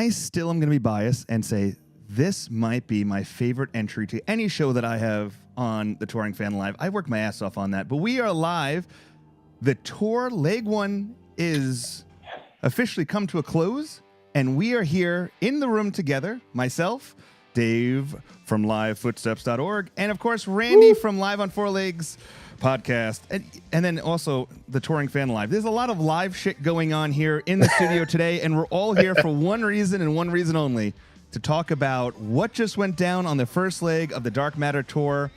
I still am going to be biased and say this might be my favorite entry to any show that I have on the Touring Fan Live. I worked my ass off on that, but we are live. The tour leg one is officially come to a close, and we are here in the room together. Myself, Dave from livefootsteps.org, and of course Randy from Live on Four Legs podcast, and then also the Touring Fan Live. There's a lot of live shit going on here in the studio today, and we're all here for one reason and one reason only, to talk about what just went down on the first leg of the Dark Matter tour.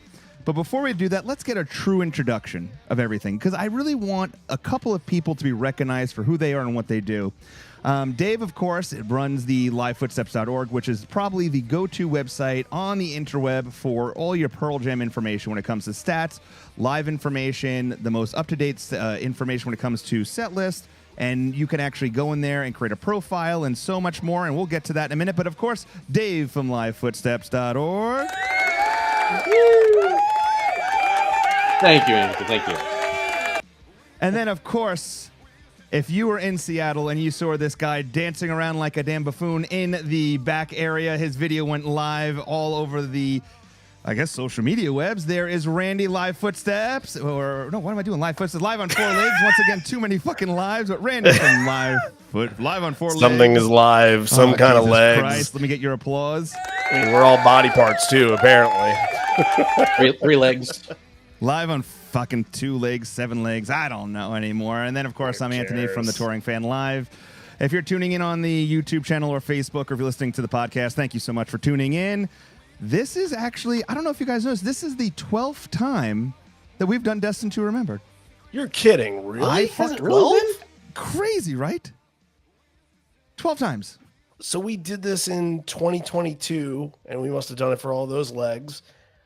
But before we do that, let's get a true introduction of everything, because I really want a couple of people to be recognized for who they are and what they do. Dave, of course, runs the livefootsteps.org, which is probably the go-to website on the interweb for all your Pearl Jam information when it comes to stats, live information, the most up-to-date information when it comes to Setlist, and you can actually go in there and create a profile and so much more, and we'll get to that in a minute. But, of course, Dave from livefootsteps.org. Thank you, Andrew. Thank you. And then, of course, if you were in Seattle and you saw this guy dancing around like a damn buffoon in the back area, his video went live all over the, I guess, social media webs. There is Randy Live Footsteps, or no, what am I doing? Live Footsteps, Live on Four Legs. Once again, too many fucking lives, but Randy from Live on Four Legs. Something is live, some kind of legs. Christ, let me get your applause. I mean, we're all body parts too, apparently. Three legs. Live on fucking 2 legs, 7 legs, I don't know anymore. And then, of course, I'm Anthony from the Touring Fan Live. If you're tuning in on the YouTube channel or Facebook, or if you're listening to the podcast, thank you so much for tuning in. This is actually, I don't know if you guys noticed, this is the 12th time that we've done Destined to Remember. You're kidding, really? Has it really been? Crazy, right? 12 times. So we did this in 2022, and we must have done it for all those legs.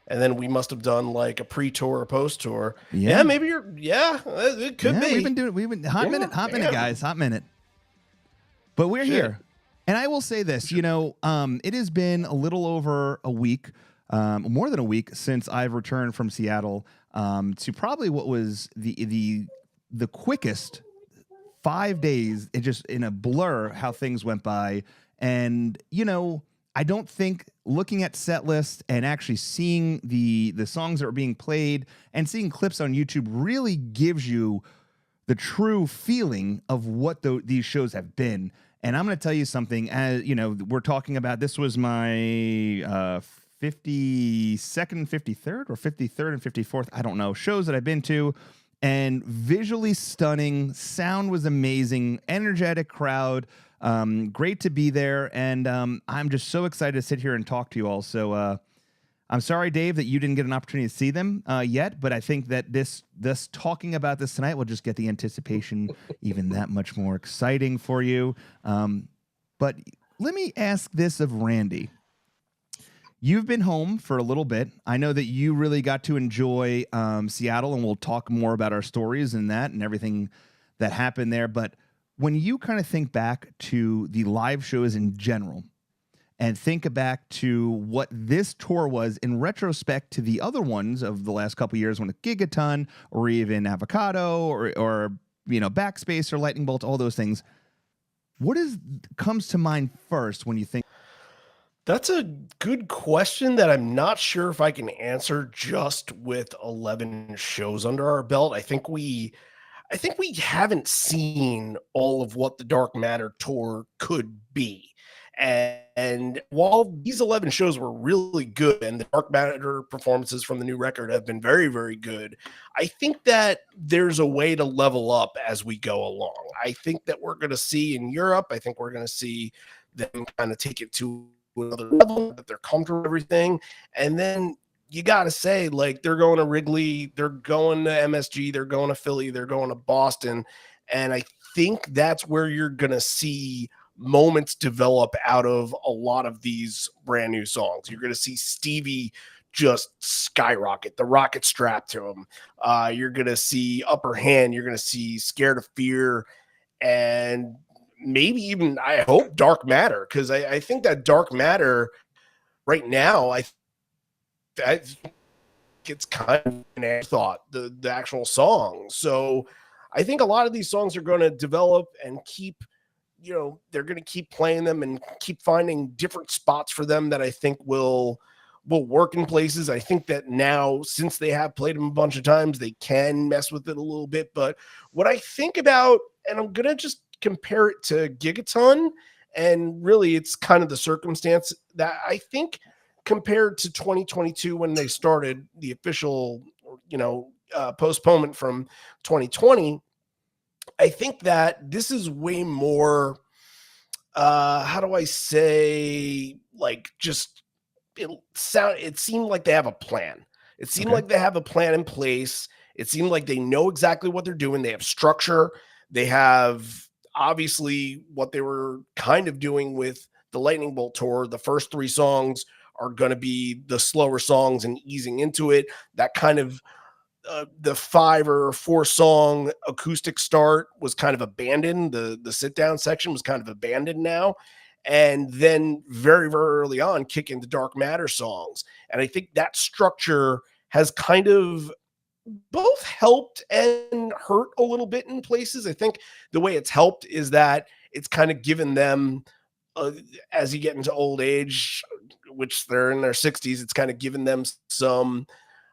And then we must have done like a pre-tour or post-tour. Yeah, maybe it could be. We've been hot minute, guys, hot minute. But we're here. And I will say this, it has been a little over a week, more than a week, since I've returned from Seattle to probably what was the quickest 5 days. It just in a blur how things went by. And, I don't think looking at Setlist and actually seeing the songs that are being played and seeing clips on YouTube really gives you the true feeling of what these shows have been. And I'm going to tell you something, as we're talking about, this was my 52nd, 53rd, or 53rd and 54th, I don't know, shows that I've been to, and visually stunning, sound was amazing, energetic crowd, great to be there, and I'm just so excited to sit here and talk to you all. So I'm sorry, Dave, that you didn't get an opportunity to see them yet, but I think that this talking about this tonight will just get the anticipation even that much more exciting for you. But let me ask this of Randy. You've been home for a little bit. I know that you really got to enjoy Seattle, and we'll talk more about our stories and that and everything that happened there. But when you kind of think back to the live shows in general and think back to what this tour was in retrospect to the other ones of the last couple of years, when a Gigaton or even Avocado or Backspace or Lightning Bolt, all those things, what comes to mind first when you think? That's a good question that I'm not sure if I can answer just with 11 shows under our belt. I think we haven't seen all of what the Dark Matter tour could be. And while these 11 shows were really good and the Dark Matter performances from the new record have been very, very good, I think that there's a way to level up as we go along. I think that we're going to see in Europe, I think we're going to see them kind of take it to another level, that they're comfortable with everything. And then you got to say, like, they're going to Wrigley, they're going to MSG, they're going to Philly, they're going to Boston. And I think that's where you're going to see moments develop out of a lot of these brand new songs. You're going to see Stevie just skyrocket, the rocket strapped to him. You're going to see Upper Hand. You're going to see Scared of Fear, and maybe even, I hope, Dark Matter, because I think that Dark Matter right now, I it's kind of an afterthought, the actual song. So I think a lot of these songs are going to develop and keep, they're going to keep playing them and keep finding different spots for them that I think will work in places. I think that now, since they have played them a bunch of times, they can mess with it a little bit. But what I think about, and I'm going to just compare it to Gigaton, and really it's kind of the circumstance that I think compared to 2022 when they started the official, postponement from 2020, I think that this is way more, how do I say, like, just it seemed like they have a plan. It seemed Okay. like they have a plan in place. It seemed like they know exactly what they're doing. They have structure. They have obviously what they were kind of doing with the Lightning Bolt tour. The first 3 songs are going to be the slower songs and easing into it. That kind of the 5 or 4 song acoustic start was kind of abandoned. The sit down section was kind of abandoned now. And then very, very early on, kick into Dark Matter songs. And I think that structure has kind of both helped and hurt a little bit in places. I think the way it's helped is that it's kind of given them, as you get into old age, which they're in their 60s, it's kind of given them some,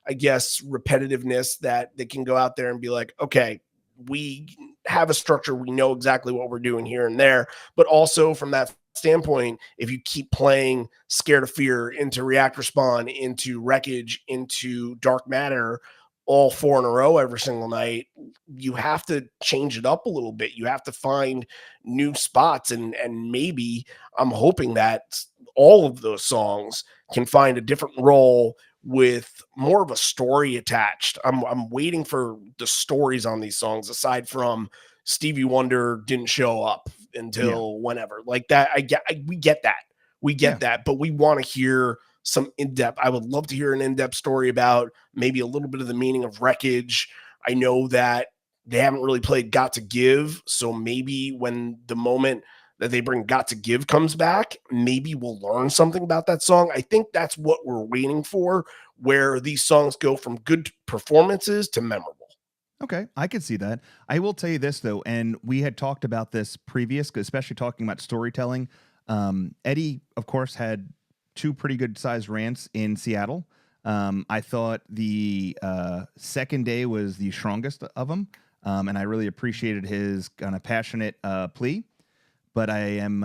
I guess, repetitiveness that they can go out there and be like, okay, we have a structure. We know exactly what we're doing here and there. But also from that standpoint, if you keep playing Scared of Fear into React Respond, into Wreckage, into Dark Matter, all 4 in a row every single night, you have to change it up a little bit. You have to find new spots. And maybe I'm hoping that all of those songs can find a different role with more of a story attached. I'm waiting for the stories on these songs, aside from Stevie Wonder didn't show up until whenever. Like that, we get that. We get that, but we want to hear some in-depth. I would love to hear an in-depth story about maybe a little bit of the meaning of Wreckage. I know that they haven't really played Got to Give, so maybe when the moment that they bring Got to Give comes back, maybe we'll learn something about that song. I think that's what we're waiting for, where these songs go from good performances to memorable. Okay, I could see that. I will tell you this though, and we had talked about this previous, especially talking about storytelling. Eddie, of course, had 2 pretty good sized rants in Seattle. I thought the second day was the strongest of them, and I really appreciated his kind of passionate plea. But I am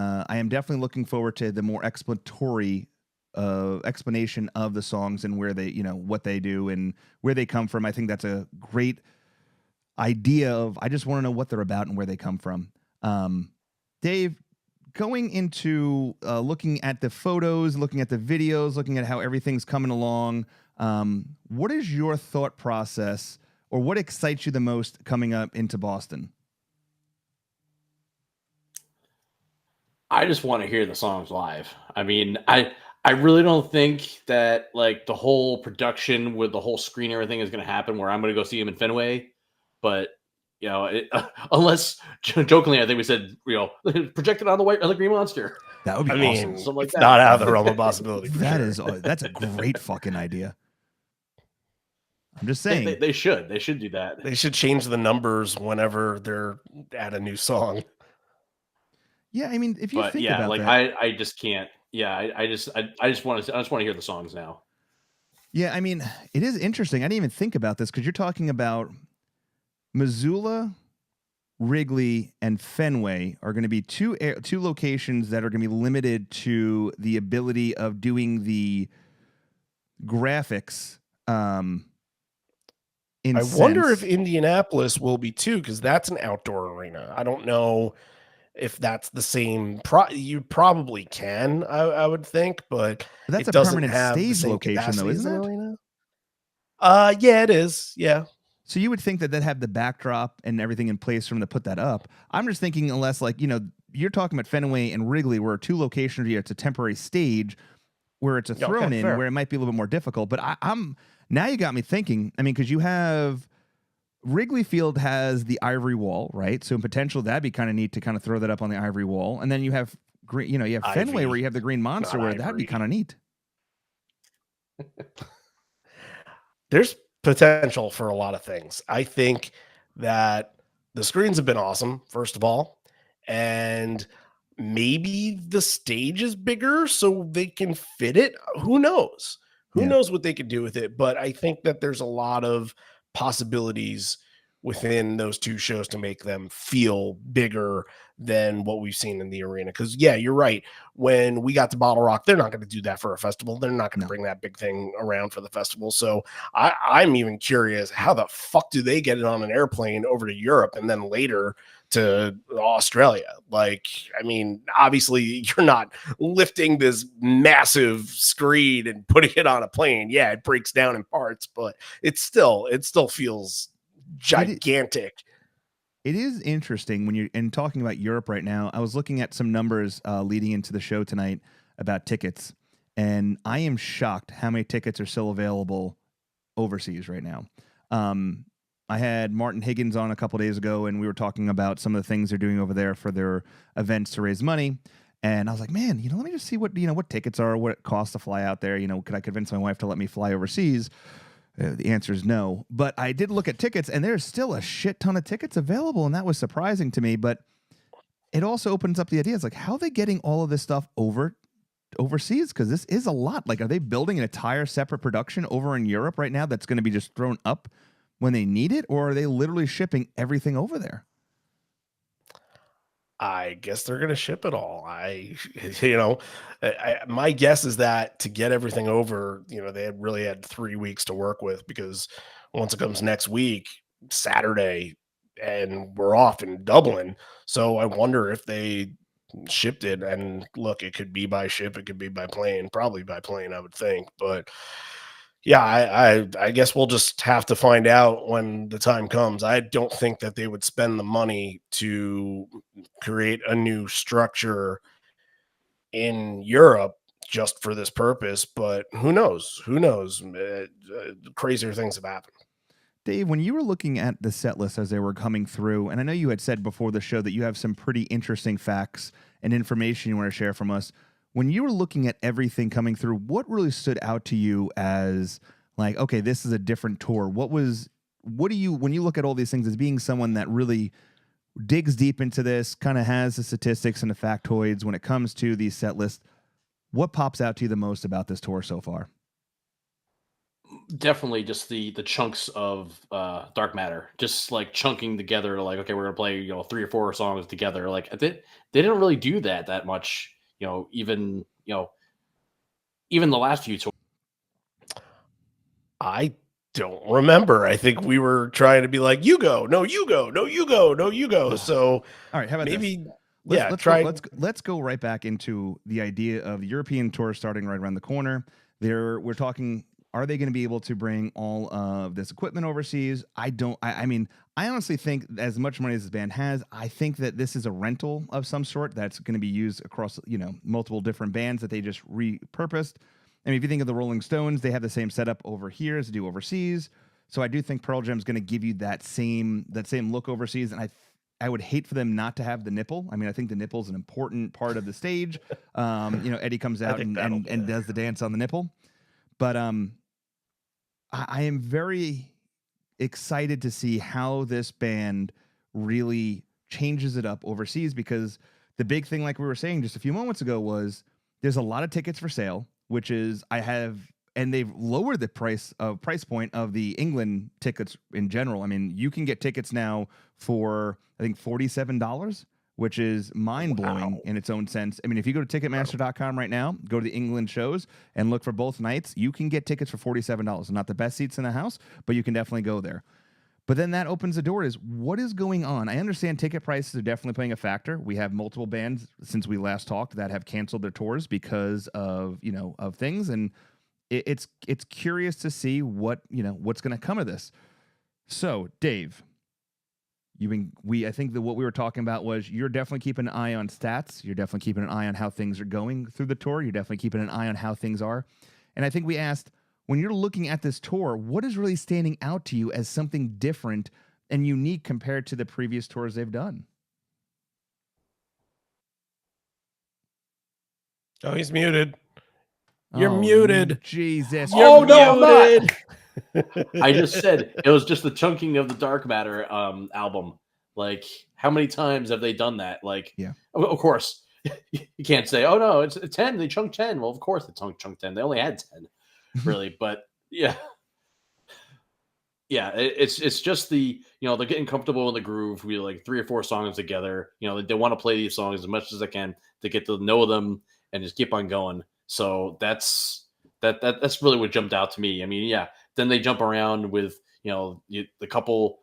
definitely looking forward to the more explanatory explanation of the songs and where they, what they do and where they come from. I think that's a great idea of, I just want to know what they're about and where they come from. Dave, going into looking at the photos, looking at the videos, looking at how everything's coming along, what is your thought process, or what excites you the most coming up into Boston? I just want to hear the songs live. I mean, I really don't think that like the whole production with the whole screen, everything is going to happen where I'm going to go see him in Fenway. But unless jokingly, I think we said projected on the Green Monster. That would be awesome. Mean, Something like it's that. not out of the realm of possibility. That's a great fucking idea. I'm just saying they should do that. They should change the numbers whenever they're at a new song. Yeah, I mean, if you think about like that, I just can't. Yeah, I just want to hear the songs now. Yeah, I mean, it is interesting. I didn't even think about this because you're talking about Missoula, Wrigley, and Fenway are going to be two locations that are going to be limited to the ability of doing the graphics. I wonder if Indianapolis will be too, because that's an outdoor arena. I don't know if that's the same. You probably can, I would think, but that's it a doesn't permanent have the stage same location, though, capacity as isn't an it? arena. Yeah, it is. Yeah. So you would think that they'd have the backdrop and everything in place for them to put that up. I'm just thinking, unless you're talking about Fenway and Wrigley, where 2 locations where it's a temporary stage, where it's a thrown in, fair. where it might be a little bit more difficult. But I'm now you got me thinking. I mean, because you have Wrigley Field has the ivory wall, right? So in potential, that'd be kind of neat to kind of throw that up on the ivory wall, and then you have green. You have Fenway, where you have the Green Monster, where that'd be kind of neat. There's potential for a lot of things. I think that the screens have been awesome, first of all. and maybe the stage is bigger so they can fit it. Who knows? Who Yeah. knows what they could do with it? But I think that there's a lot of possibilities within those two shows to make them feel bigger than what we've seen in the arena. Because yeah, you're right. When we got to Bottle Rock, they're not going to do that for a festival. They're not going to No. bring that big thing around for the festival. So I'm even curious, how the fuck do they get it on an airplane over to Europe and then later to Australia? Like, I mean, obviously you're not lifting this massive screen and putting it on a plane. Yeah, it breaks down in parts, but it still feels gigantic. It is interesting when you're and talking about Europe right now. I was looking at some numbers leading into the show tonight about tickets, and I am shocked how many tickets are still available overseas right now. I had Martin Higgins on a couple days ago, and we were talking about some of the things they're doing over there for their events to raise money. And I was like, man, let me just see what what tickets are, what it costs to fly out there. Could I convince my wife to let me fly overseas? The answer is no. But I did look at tickets, and there's still a shit ton of tickets available, and that was surprising to me. But it also opens up the idea. It's like, how are they getting all of this stuff overseas? Because this is a lot. Like, are they building an entire separate production over in Europe right now that's going to be just thrown up when they need it? Or are they literally shipping everything over there? I guess they're going to ship it all. My guess is that to get everything over, they had 3 weeks to work with, because once it comes next week, Saturday, and we're off in Dublin. So I wonder if they shipped it. And look, it could be by ship, it could be by plane, probably by plane, I would think. But yeah, I guess we'll just have to find out when the time comes. I don't think that they would spend the money to create a new structure in Europe just for this purpose, but who knows? Who knows? Crazier things have happened. Dave, when you were looking at the set list as they were coming through, and I know you had said before the show that you have some pretty interesting facts and information you want to share from us. When you were looking at everything coming through, what really stood out to you as like, okay, this is a different tour? What do you, when you look at all these things, as being someone that really digs deep into this, kind of has the statistics and the factoids when it comes to these set lists, what pops out to you the most about this tour so far? Definitely just the chunks of dark matter, just like chunking together. Like, okay, we're gonna play 3 or 4 songs together. Like they didn't really do that much. Even the last few tours. I don't remember. I think we were trying to be like, you go, no, you go, no, you go, no, you go. So All right, how about maybe, this? yeah, Let's go right back into the idea of the European tour starting right around the corner. We're talking. Are they going to be able to bring all of this equipment overseas? I don't. I mean, I honestly think as much money as this band has, I think that this is a rental of some sort that's going to be used across multiple different bands that they just repurposed. I mean, if you think of the Rolling Stones, they have the same setup over here as they do overseas. So I do think Pearl Jam's going to give you that same look overseas, and I would hate for them not to have the nipple. I mean, I think the nipple is an important part of the stage. Eddie comes out and does the dance on the nipple. But I am very excited to see how this band really changes it up overseas, because the big thing, like we were saying just a few moments ago, was there's a lot of tickets for sale, which is and they've lowered the price point of the England tickets in general. I mean, you can get tickets now for, I think, $47, which is mind-blowing in its own sense. I mean, if you go to Ticketmaster.com right now, go to the England shows and look for both nights, you can get tickets for $47. Not the best seats in the house, but you can definitely go there. But then that opens the door is, what is going on? I understand ticket prices are definitely playing a factor. We have multiple bands since we last talked that have canceled their tours because of things, and it's curious to see what's going to come of this. So, Dave, I think that what we were talking about was you're definitely keeping an eye on stats. You're definitely keeping an eye on how things are going through the tour. You're definitely keeping an eye on how things are. And I think we asked, when you're looking at this tour, what is really standing out to you as something different and unique compared to the previous tours they've done? Oh, he's muted. You're muted. Jesus. Oh, no, I'm not. I just said it was just the chunking of the dark matter album. Like, how many times have they done that? Like, Yeah. of course, you can't say, "Oh no, it's 10. They chunked 10." Well, of course they chunked 10. They only had 10, really. But yeah, yeah, it's just the they're getting comfortable in the groove. We like 3 or 4 songs together. They want to play these songs as much as they can to get to know them and just keep on going. So that's really what jumped out to me. I mean, yeah, then they jump around with the couple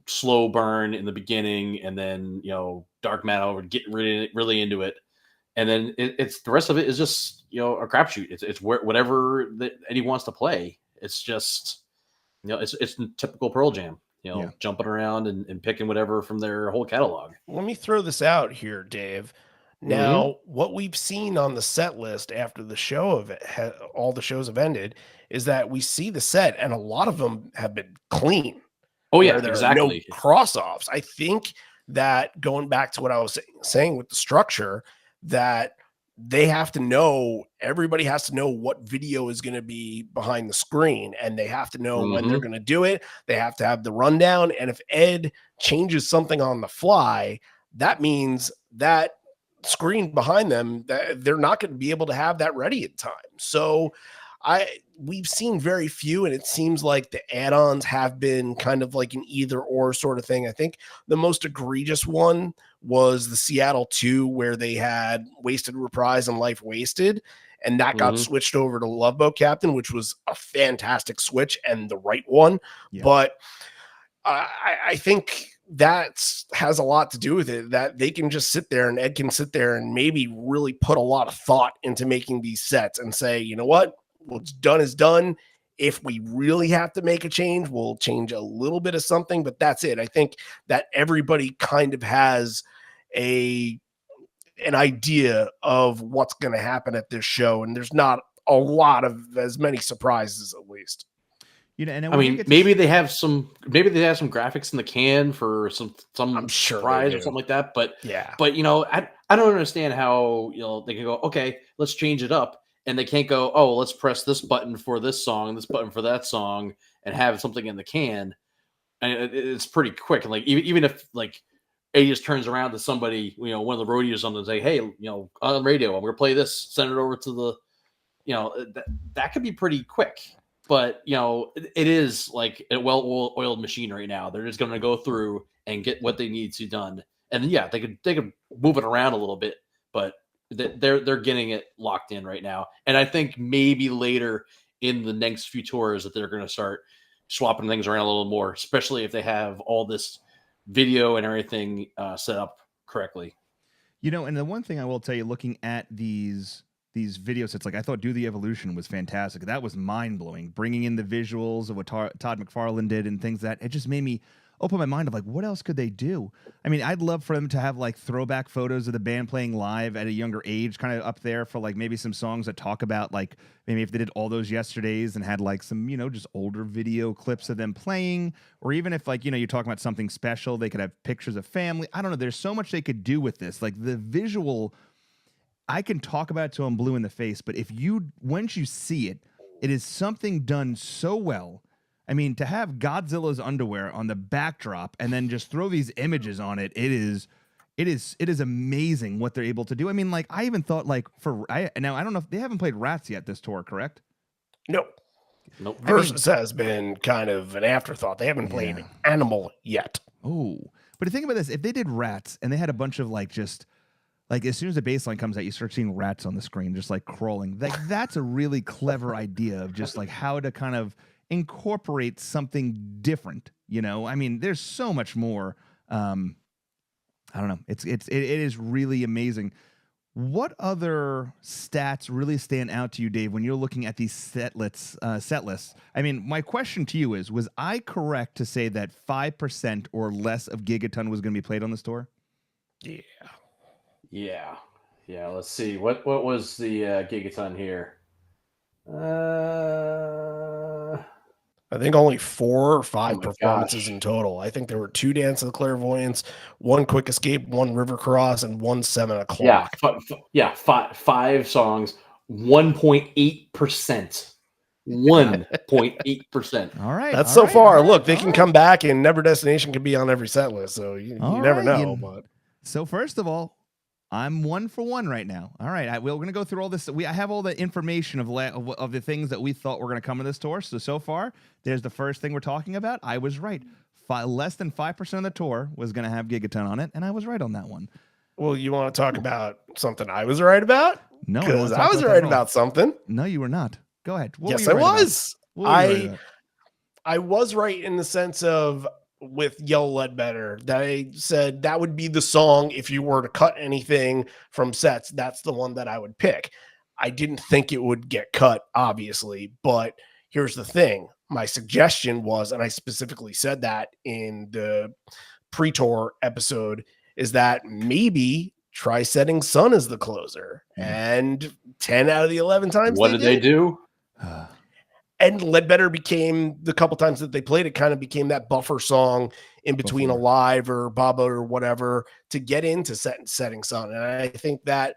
slow burn in the beginning, and then dark metal, getting really into it, and then it's the rest of it is just a crapshoot. It's whatever that Eddie wants to play. It's just it's typical Pearl Jam. Yeah. Jumping around and picking whatever from their whole catalog. Let me throw this out here, Dave. Now, what we've seen on the set list after the show of it, all the shows have ended, is that we see the set, and a lot of them have been clean. Oh yeah, there exactly. are no cross-offs. I think that going back to what I was saying with the structure, that they have to know, everybody has to know what video is going to be behind the screen, and they have to know when they're going to do it. They have to have the rundown. And if Ed changes something on the fly, that means that screen behind them, they're not going to be able to have that ready in time. So we've seen very few, and it seems like the add-ons have been kind of like an either or sort of thing. I think the most egregious one was the Seattle 2, where they had Wasted Reprise and Life Wasted, and that got switched over to Love Boat Captain, which was a fantastic switch and the right one. Yeah. But I think that has a lot to do with it, that they can just sit there, and Ed can sit there and maybe really put a lot of thought into making these sets and say, you know what? What's done is done. If we really have to make a change, we'll change a little bit of something, but that's it. I think that everybody kind of has an idea of what's going to happen at this show, and there's not a lot of as many surprises, at least. And I mean, maybe they have some graphics in the can for some I'm sure surprise or something like that. But yeah, but I don't understand how they can go, okay, let's change it up. And they can't go, oh, let's press this button for this song, this button for that song, and have something in the can. And it's pretty quick. And like even if like A just turns around to somebody, one of the roadies or something, and say, hey, on the radio, I'm gonna play this, send it over to the, that could be pretty quick. But it is like a well-oiled machine right now. They're just gonna go through and get what they need to done. And then yeah, they could move it around a little bit, but they're getting it locked in right now. And I think maybe later in the next few tours that they're going to start swapping things around a little more, especially if they have all this video and everything set up correctly. And the one thing I will tell you, looking at these videos, it's like, I thought Do the Evolution was fantastic. That was mind-blowing, bringing in the visuals of what Todd McFarlane did and things that it just made me open my mind of like, what else could they do? I mean, I'd love for them to have like throwback photos of the band playing live at a younger age, kind of up there for like maybe some songs that talk about like maybe if they did All Those Yesterdays and had like some, just older video clips of them playing, or even if like, you're talking about something special, they could have pictures of family. I don't know. There's so much they could do with this. Like the visual, I can talk about it till I'm blue in the face, but once you see it, it is something done so well. I mean, to have Godzilla's underwear on the backdrop and then just throw these images on it, it is amazing what they're able to do. I mean, like I even thought like now I don't know if they haven't played Rats yet this tour, correct? Nope. Versus has been kind of an afterthought. They haven't played Animal yet. Oh, but think about this: if they did Rats and they had a bunch of like just like as soon as the bass line comes out, you start seeing rats on the screen just like crawling. Like that's a really clever idea of just like how to kind of incorporate something different, I mean, there's so much more. I don't know. It is really amazing. What other stats really stand out to you, Dave, when you're looking at these set lists? I mean, my question to you is, was I correct to say that 5% or less of Gigaton was going to be played on this tour? Yeah. Let's see. What was the Gigaton here? I think only 4 or 5 performances in total. I think there were 2 Dance of the Clairvoyants, 1 Quick Escape, 1 River Cross, and 1 7 o'clock. Yeah, 5 songs, 1.8% 1.8%. All right. That's all so right, far. all right, Look, they all can right. come back, and Never Destination can be on every set list. So you All never right, know. But So first of all, I'm 1 for 1 right now. All right, we're going to go through all this. I have all the information of the things that we thought were going to come in this tour. So far, there's the first thing we're talking about. I was right. Less than 5% of the tour was going to have Gigaton on it, and I was right on that one. well, you want to talk about something I was right about? No, I don't Because want to I talk was about that right at all. about something. No, you were not. Go ahead. What Yes, were I you right about? was. What were you right about? I was right in the sense of with Yellow Ledbetter that I said that would be the song if you were to cut anything from sets. That's the one that I would pick. I didn't think it would get cut, obviously, but here's the thing. My suggestion was, and I specifically said that in the pre-tour episode, is that maybe try setting Sun as the closer. And 10 out of the 11 times What did they do? and Ledbetter became the couple times that they played it kind of became that buffer song in between Before. Alive or Baba or whatever to get into Setting Sun. And I think that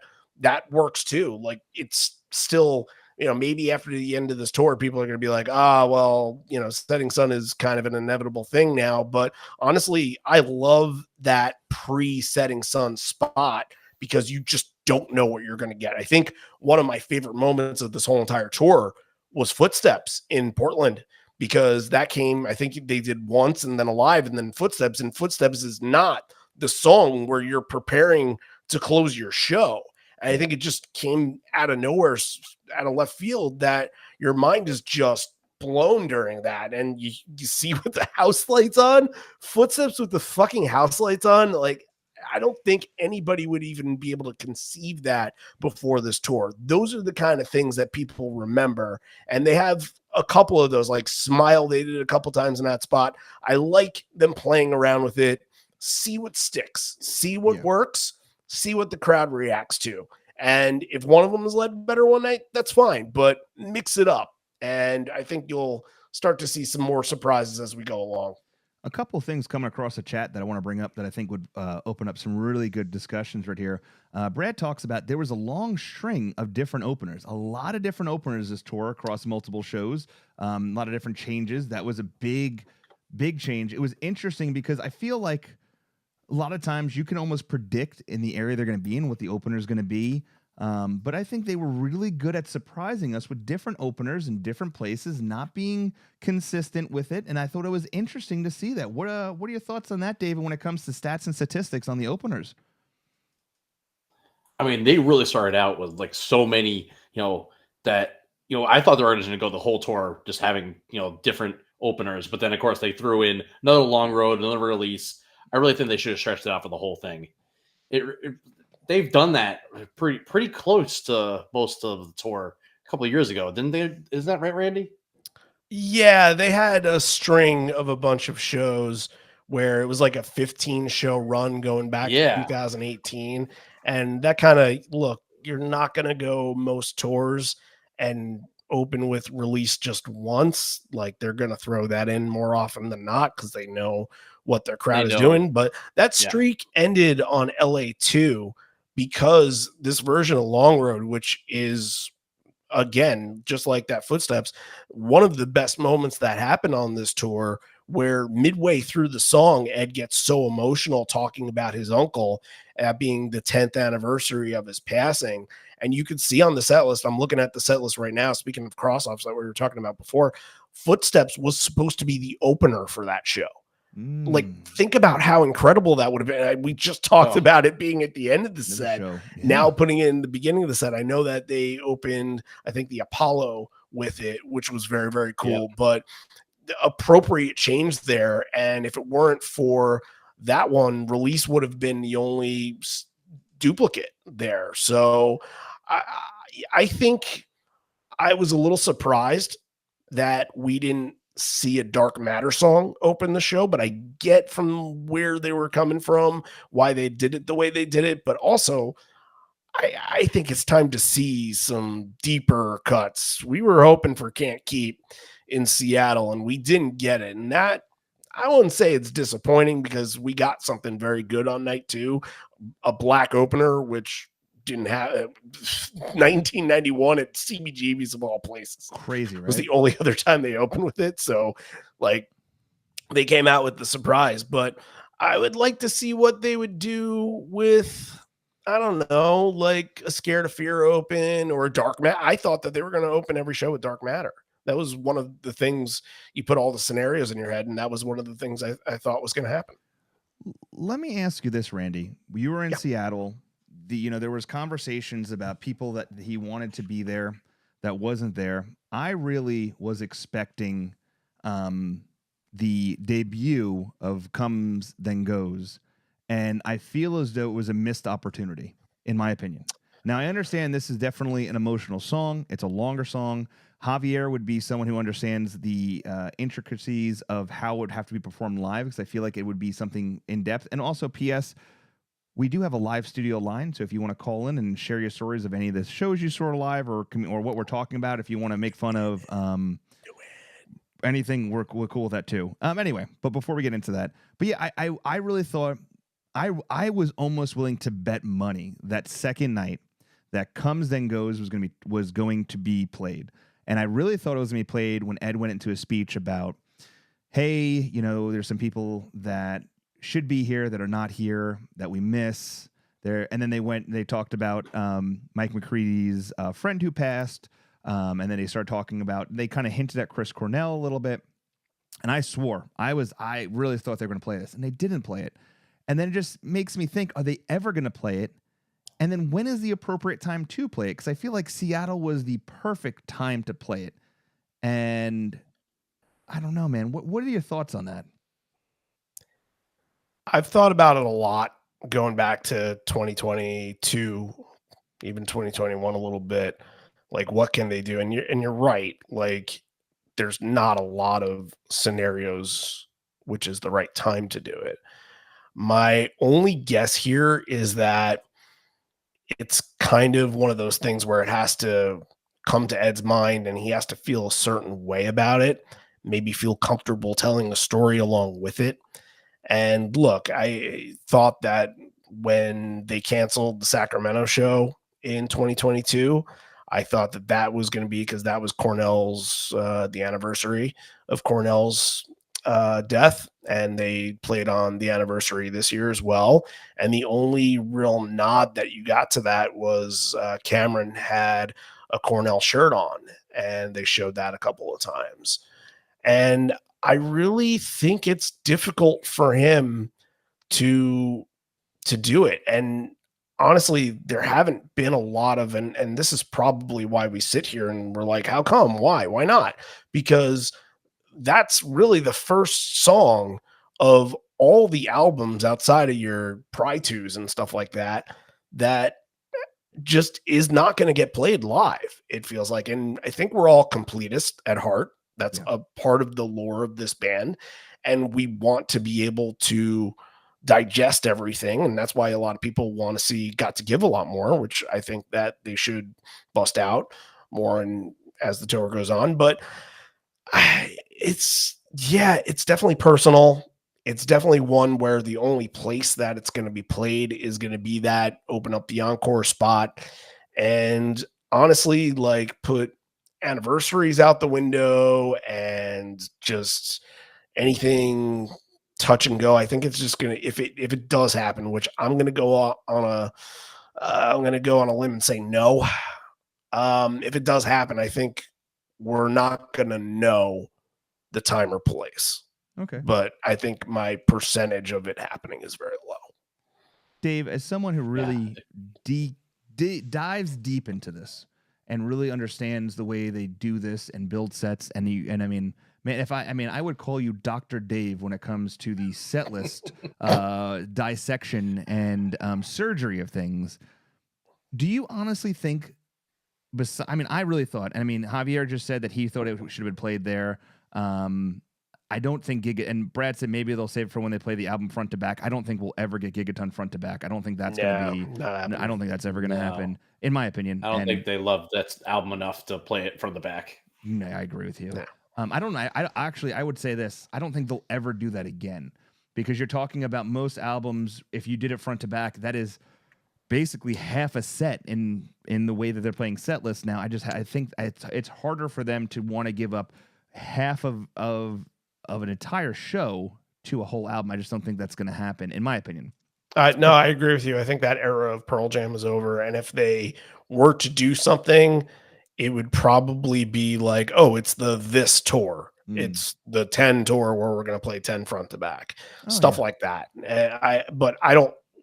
works too. Like it's still, maybe after the end of this tour, people are going to be like, well, Setting Sun is kind of an inevitable thing now. But honestly, I love that pre-Setting Sun spot because you just don't know what you're going to get. I think one of my favorite moments of this whole entire tour was Footsteps in Portland because that came, I think they did once and then Alive and then Footsteps. And Footsteps is not the song where you're preparing to close your show. And I think it just came out of nowhere, out of left field, that your mind is just blown during that. And you see with the house lights on, Footsteps with the fucking house lights on, like, I don't think anybody would even be able to conceive that before this tour. Those are the kind of things that people remember. And they have a couple of those, like Smile, they did a couple times in that spot. I like them playing around with it, see what sticks, see what works, see what the crowd reacts to. And if one of them is Ledbetter one night, that's fine, but mix it up. And I think you'll start to see some more surprises as we go along. A couple of things coming across the chat that I want to bring up that I think would open up some really good discussions right here. Brad talks about there was a long string of different openers, a lot of different openers this tour across multiple shows, a lot of different changes. That was a big change. It was interesting because I feel like a lot of times you can almost predict in the area they're going to be in what the opener is going to be. But I think they were really good at surprising us with different openers in different places, not being consistent with it. And I thought it was interesting to see that. What are your thoughts on that, David, when it comes to stats and statistics on the openers? I mean, they really started out with like so many, that, I thought they were just going to go the whole tour just having, different openers. But then, of course, they threw in another Long Road, another release. I really think they should have stretched it out for the whole thing. They've done that pretty close to most of the tour a couple of years ago, didn't they? Is that right, Randy? Yeah, they had a string of a bunch of shows where it was like a 15 show run going back to 2018. And that kind of, look, you're not going to go most tours and open with release just once. Like they're going to throw that in more often than not because they know what their crowd is doing. But that streak ended on LA2 because this version of Long Road, which is, again, just like that Footsteps, one of the best moments that happened on this tour, where midway through the song, Ed gets so emotional talking about his uncle being the 10th anniversary of his passing. And you could see on the set list, I'm looking at the set list right now, speaking of cross-offs that we were talking about before, Footsteps was supposed to be the opener for that show. Like, think about how incredible that would have been. We just talked about it being at the end of the set. Now putting it in the beginning of the set. I know that they opened, I think, the Apollo with it, which was very, very cool, but the appropriate change there. And if it weren't for that one, Release would have been the only duplicate there. So I think I was a little surprised that we didn't see a Dark Matter song open the show, but I get from where they were coming from, why they did it the way they did it. But also, I think it's time to see some deeper cuts. We were hoping for Can't Keep in Seattle, and we didn't get it. And that, I wouldn't say it's disappointing because we got something very good on night 2, a black opener, which didn't have 1991 at CBGB's of all places. Crazy, right? It was the only other time they opened with it. So like they came out with the surprise, but I would like to see what they would do with, I don't know, like a Scared of Fear open or a Dark Matter. I thought that they were going to open every show with Dark Matter. That was one of the things, you put all the scenarios in your head, and that was one of the things I thought was going to happen. Let me ask you this, Randy. You were in Seattle. There was conversations about people that he wanted to be there that wasn't there. I really was expecting the debut of Comes Then Goes, and I feel as though it was a missed opportunity, in my opinion. Now, I understand this is definitely an emotional song. It's a longer song. Javier would be someone who understands the intricacies of how it would have to be performed live, because I feel like it would be something in depth. And also, P.S., we do have a live studio line, so if you want to call in and share your stories of any of the shows you saw live or what we're talking about, if you want to make fun of anything, we're cool with that too. Anyway, but before we get into that, but yeah, I really thought I was almost willing to bet money that second night that Comes Then Goes was going to be played. And I really thought it was going to be played when Ed went into a speech about, hey, there's some people that should be here that are not here that we miss there. And then they talked about Mike McCready's friend who passed. And then they started talking about, they kind of hinted at Chris Cornell a little bit. And I swore, I really thought they were going to play this, and they didn't play it. And then it just makes me think, are they ever going to play it? And then when is the appropriate time to play it? Because I feel like Seattle was the perfect time to play it. And I don't know, man. What are your thoughts on that? I've thought about it a lot going back to 2022, even 2021 a little bit. Like, what can they do? And you're right. Like, there's not a lot of scenarios which is the right time to do it. My only guess here is that it's kind of one of those things where it has to come to Ed's mind and he has to feel a certain way about it, maybe feel comfortable telling a story along with it. And look, I thought that when they canceled the Sacramento show in 2022, I thought that was going to be because that was Cornell's, the anniversary of Cornell's death, and they played on the anniversary this year as well. And the only real nod that you got to that was Cameron had a Cornell shirt on, and they showed that a couple of times. And I really think it's difficult for him to do it. And honestly, there haven't been a lot of, and this is probably why we sit here and we're like, how come? Why not? Because that's really the first song of all the albums outside of your Pry 2s and stuff like that just is not going to get played live, it feels like. And I think we're all completists at heart. That's a part of the lore of this band. And we want to be able to digest everything. And that's why a lot of people want to see Got to Give a lot more, which I think that they should bust out more and as the tour goes on. But it's definitely personal. It's definitely one where the only place that it's going to be played is going to be that open up the encore spot. And honestly, like, put anniversaries out the window and just anything touch and go. I think it's just going to, if it does happen, which I'm going to go on a limb and say no. If it does happen, I think we're not going to know the time or place. Okay. But I think my percentage of it happening is very low. Dave, as someone who really dives deep into this and really understands the way they do this and build sets, and I mean, man, I would call you Dr. Dave when it comes to the set list dissection and surgery of things. Do you honestly think? I really thought. Javier just said that he thought it should have been played there. I don't think and Brad said maybe they'll save it for when they play the album front to back. I don't think we'll ever get Gigaton front to back. I don't think that's going to be. I don't think that's ever going to happen, in my opinion. I don't think they love that album enough to play it from the back. No, I agree with you. No. I don't know. I would say this. I don't think they'll ever do that again, because you're talking about most albums. If you did it front to back, that is basically half a set in the way that they're playing set lists now. I think it's harder for them to want to give up half of an entire show to a whole album. I just don't think that's going to happen, in my opinion. No, I agree with you. I think that era of Pearl Jam is over. And if they were to do something, it would probably be like, oh, it's this tour. It's the 10 tour where we're going to play 10 front to back, stuff like that. But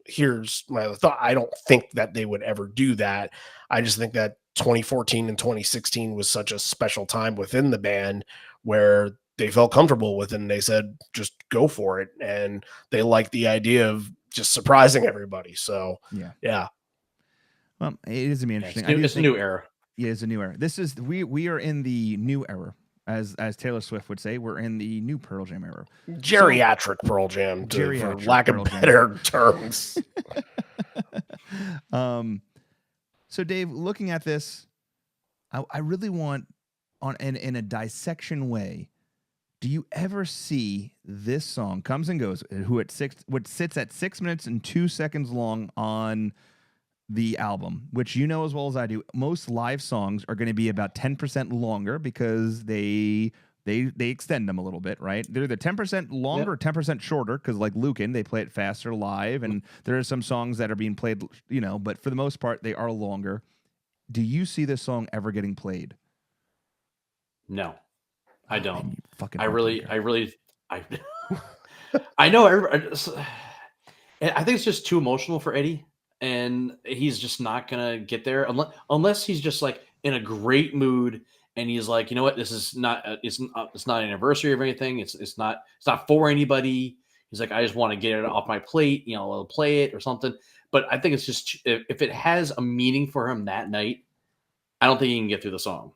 here's my other thought. I don't think that they would ever do that. I just think that 2014 and 2016 was such a special time within the band where they felt comfortable with it and they said, just go for it. And they liked the idea of just surprising everybody. So yeah. Well, it is gonna be interesting. It's a new era. Yeah, it's a new era. This is we are in the new era, as Taylor Swift would say. We're in the new Pearl Jam era. Geriatric Pearl Jam, for lack of better terms. So Dave, looking at this, I really want in a dissection way. Do you ever see this song Comes and Goes, which sits at 6 minutes and 2 seconds long on the album, which you know as well as I do, most live songs are going to be about 10% longer because they extend them a little bit, right? They're either 10% longer or 10% shorter because like Lucan, they play it faster live, and there are some songs that are being played, but for the most part, they are longer. Do you see this song ever getting played? No. I don't. Man, I know. I think it's just too emotional for Eddie, and he's just not gonna get there unless he's just like in a great mood, and he's like, you know what, this is not it's not an anniversary of anything. It's not for anybody. He's like, I just want to get it off my plate. I'll play it or something. But I think it's just if it has a meaning for him that night, I don't think he can get through the song.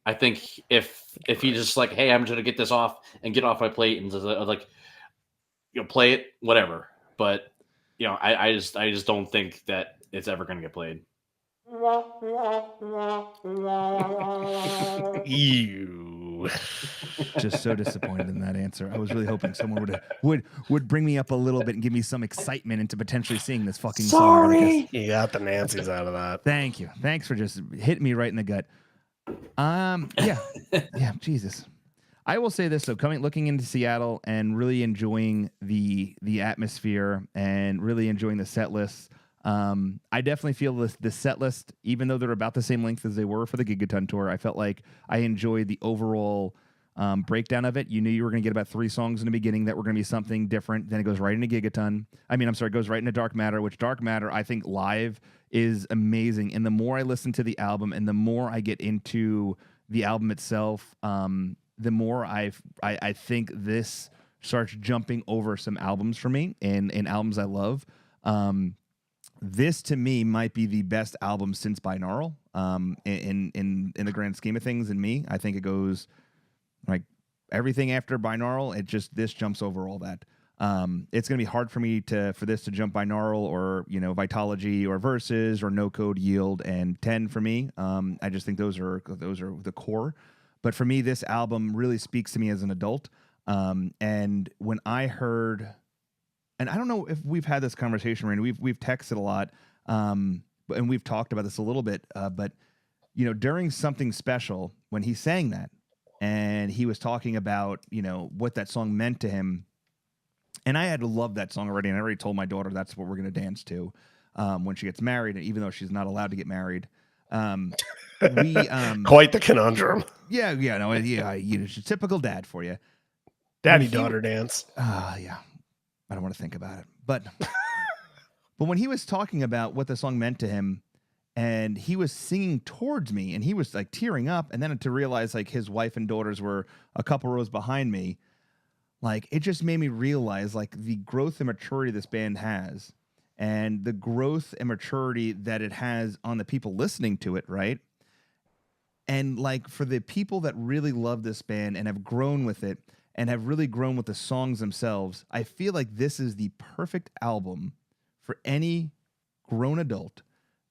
I think if he just like, hey, I'm just gonna get this off and get off my plate and just like, play it, whatever. But I just don't think that it's ever gonna get played. Ew. Just so disappointed in that answer. I was really hoping someone would bring me up a little bit and give me some excitement into potentially seeing this fucking song. Sorry, you got the Nancy's out of that. Thank you. Thanks for just hitting me right in the gut. Yeah, Jesus. I will say this though, looking into Seattle and really enjoying the atmosphere and really enjoying the set lists. I definitely feel the set list, even though they're about the same length as they were for the Gigaton tour, I felt like I enjoyed the overall breakdown of it. You knew you were going to get about 3 songs in the beginning that were going to be something different. Then it goes right into Gigaton. It goes right into Dark Matter, which Dark Matter, I think live is amazing. And the more I listen to the album and the more I get into the album itself, the more I think this starts jumping over some albums for me and albums I love. This to me might be the best album since Binaural. In the grand scheme of things, I think it goes like everything after Binaural. This jumps over all that. It's going to be hard for me for this to jump Binaural or Vitology or Versus or No Code, Yield, and 10 for me. I just think those are the core. But for me, this album really speaks to me as an adult. And when I heard. And I don't know if we've had this conversation, Randy. We've texted a lot, and we've talked about this a little bit. But during Something Special, when he sang that, and he was talking about what that song meant to him, and I had loved that song already, and I already told my daughter that's what we're going to dance to when she gets married, even though she's not allowed to get married. Quite the conundrum. Yeah, typical dad for you. Daddy-daughter dance. Yeah. I don't want to think about it, but when he was talking about what the song meant to him, and he was singing towards me, and he was like tearing up, and then to realize like his wife and daughters were a couple rows behind me, like it just made me realize like the growth and maturity this band has, and the growth and maturity that it has on the people listening to it, right? And like for the people that really love this band and have grown with it. And have really grown with the songs themselves, I feel like this is the perfect album for any grown adult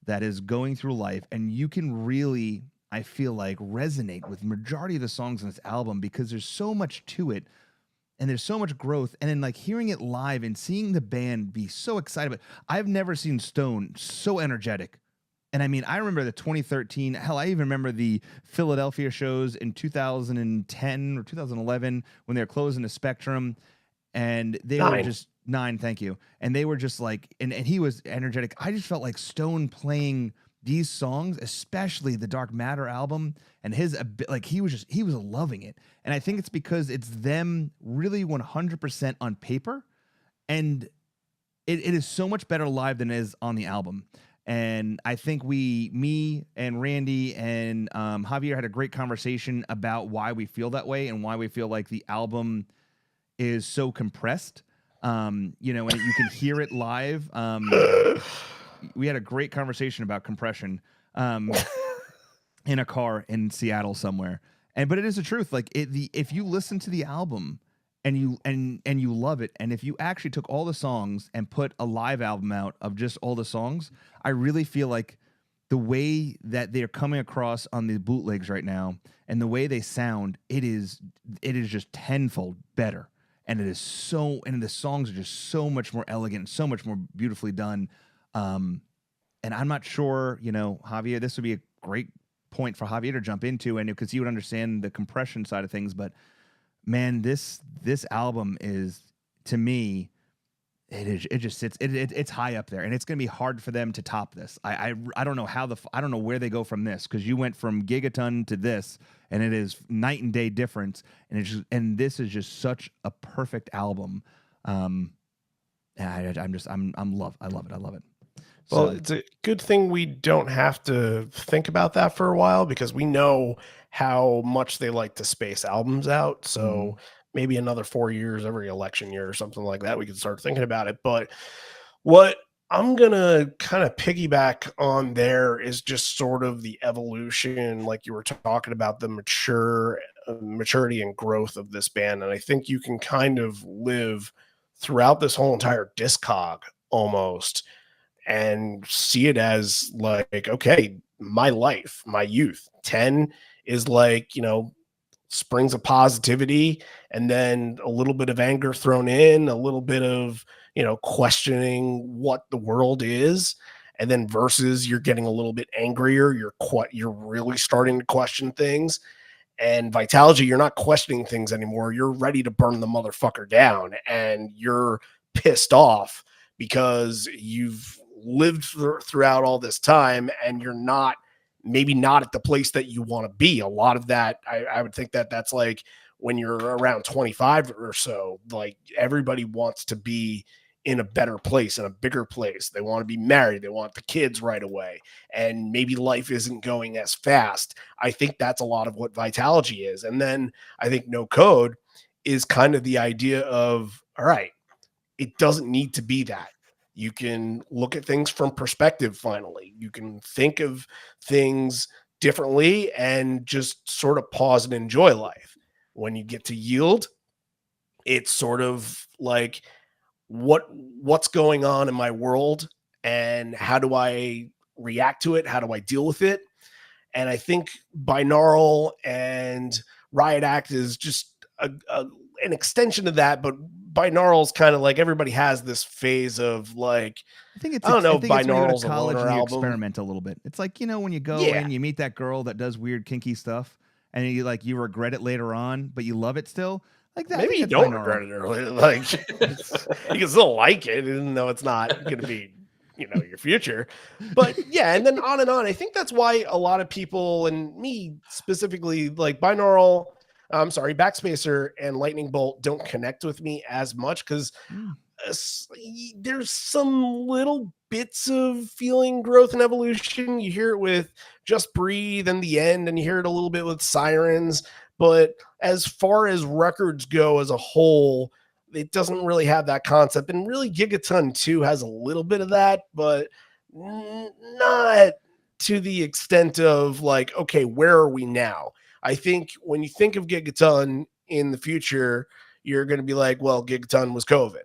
that is going through life. And you can really, I feel like, resonate with majority of the songs on this album because there's so much to it. and there's so much growth. And then like hearing it live and seeing the band be so excited. But I've never seen Stone so energetic. And I mean, I remember the 2013, hell, I even remember the Philadelphia shows in 2010 or 2011 when they were closing the Spectrum, and they were just 9, thank you. And they were just like, and he was energetic. I just felt like Stone playing these songs, especially the Dark Matter album, and his, like, he was loving it. And I think it's because it's them really 100% on paper, and it is so much better live than it is on the album. And I think me and Randy and Javier had a great conversation about why we feel that way and why we feel like the album is so compressed. And you can hear it live. We had a great conversation about compression in a car in Seattle somewhere. But it is the truth. Like if you listen to the album and you love it, and if you actually took all the songs and put a live album out of just all the songs, I really feel like the way that they're coming across on the bootlegs right now and the way they sound, it is just tenfold better. And the songs are just so much more elegant, so much more beautifully done. And I'm not sure, Javier, this would be a great point for Javier to jump into, and because he would understand the compression side of things. But man, this album is, to me, it just sits, it's high up there, and it's gonna be hard for them to top this. I don't know I don't know where they go from this, because you went from Gigaton to this, and it is night and day difference, and this is just such a perfect album. I love it. Well, it's a good thing we don't have to think about that for a while, because we know how much they like to space albums out. So maybe another 4 years, every election year or something like that, we can start thinking about it. But what I'm going to kind of piggyback on there is just sort of the evolution, like you were talking about, the maturity and growth of this band. And I think you can kind of live throughout this whole entire discog almost and see it as like, okay, my life, my youth. 10 is like, springs of positivity, and then a little bit of anger thrown in, a little bit of, questioning what the world is. And then versus, you're getting a little bit angrier. You're really starting to question things. And Vitalogy, you're not questioning things anymore. You're ready to burn the motherfucker down, and you're pissed off because you've lived throughout all this time, and you're maybe not at the place that you want to be. A lot of that, I would think that's like when you're around 25 or so, like everybody wants to be in a better place, in a bigger place. They want to be married. They want the kids right away. And maybe life isn't going as fast. I think that's a lot of what Vitalogy is. And then I think No Code is kind of the idea of, all right, it doesn't need to be that. You can look at things from perspective. Finally, you can think of things differently and just sort of pause and enjoy life. When you get to Yield, it's sort of like, what's going on in my world, and how do I react to it? How do I deal with it? And I think Binaural and Riot Act is just an extension of that, but Binaural is kind of like, everybody has this phase of like, I don't know if Binaural's a loner album. You experiment a little bit. It's like, when you go in, you meet that girl that does weird kinky stuff, and you regret it later on, but you love it still. Like that. Maybe you don't regret it earlier. Like you can still like it, even though it's not going to be, your future. But yeah, and then on and on. I think that's why a lot of people, and me specifically, like Backspacer and Lightning Bolt don't connect with me as much, because there's some little bits of feeling growth and evolution. You hear it with Just Breathe and The End, and you hear it a little bit with Sirens. But as far as records go as a whole, it doesn't really have that concept. And really, Gigaton 2 has a little bit of that, but not to the extent of like, okay, where are we now? I think when you think of Gigaton in the future, you're going to be like, well, Gigaton was COVID.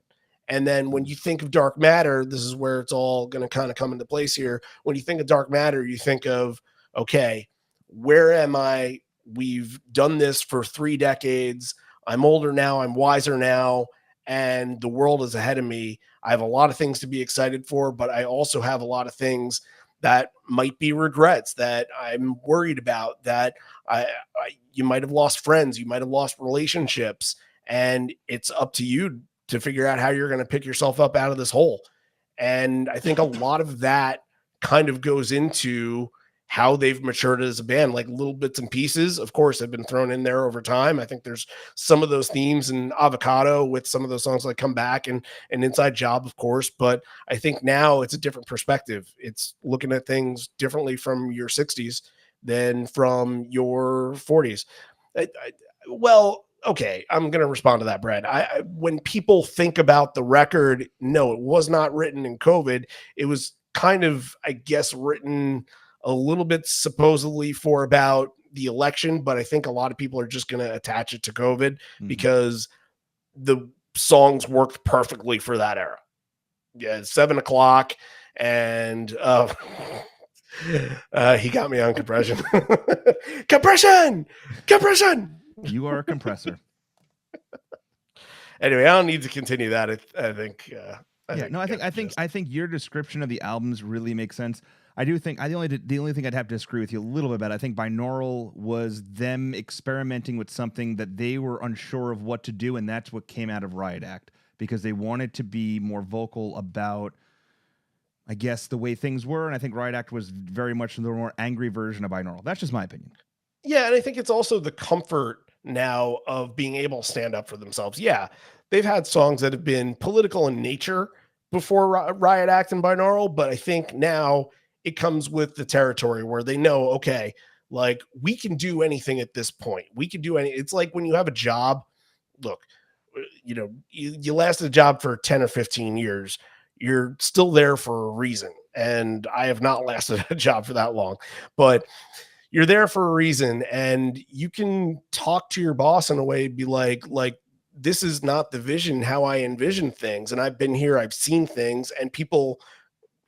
And then when you think of Dark Matter, this is where it's all going to kind of come into place here. When you think of Dark Matter, you think of, okay, where am I? We've done this for 3 decades. I'm older now, I'm wiser now, and the world is ahead of me. I have a lot of things to be excited for, but I also have a lot of things that might be regrets, that I'm worried about, that you might have lost friends, you might have lost relationships, and it's up to you to figure out how you're going to pick yourself up out of this hole. And I think a lot of that kind of goes into how they've matured as a band. Like little bits and pieces, of course, have been thrown in there over time. I think there's some of those themes in Avocado with some of those songs like Come Back and Inside Job, of course. But I think now it's a different perspective. It's looking at things differently from your 60s than from your 40s. Well, okay, I'm going to respond to that, Brad. When people think about the record, no, it was not written in COVID. It was kind of, I guess, written a little bit supposedly for about the election, but I think a lot of people are just going to attach it to COVID because the songs worked perfectly for that era. Yeah, 7 o'clock, and he got me on compression. Compression. You are a compressor. Anyway, I don't need to continue that. I think. I think your description of the albums really makes sense. I do think the only thing I'd have to disagree with you a little bit about, I think binaural was them experimenting with something that they were unsure of what to do, and that's what came out of Riot Act, because they wanted to be more vocal about, I guess, the way things were, and I think Riot Act was very much the more angry version of binaural. That's just my opinion. Yeah, and I think it's also the comfort now of being able to stand up for themselves. Yeah, they've had songs that have been political in nature before Riot Act and binaural, but I think now it comes with the territory where they know, okay, like we can do anything at this point. We can do any. It's like when you have a job. Look, you lasted a job for 10 or 15 years. You're still there for a reason. And I have not lasted a job for that long, but you're there for a reason. And you can talk to your boss in a way, be like, this is not the vision, how I envision things. And I've been here, I've seen things, and people,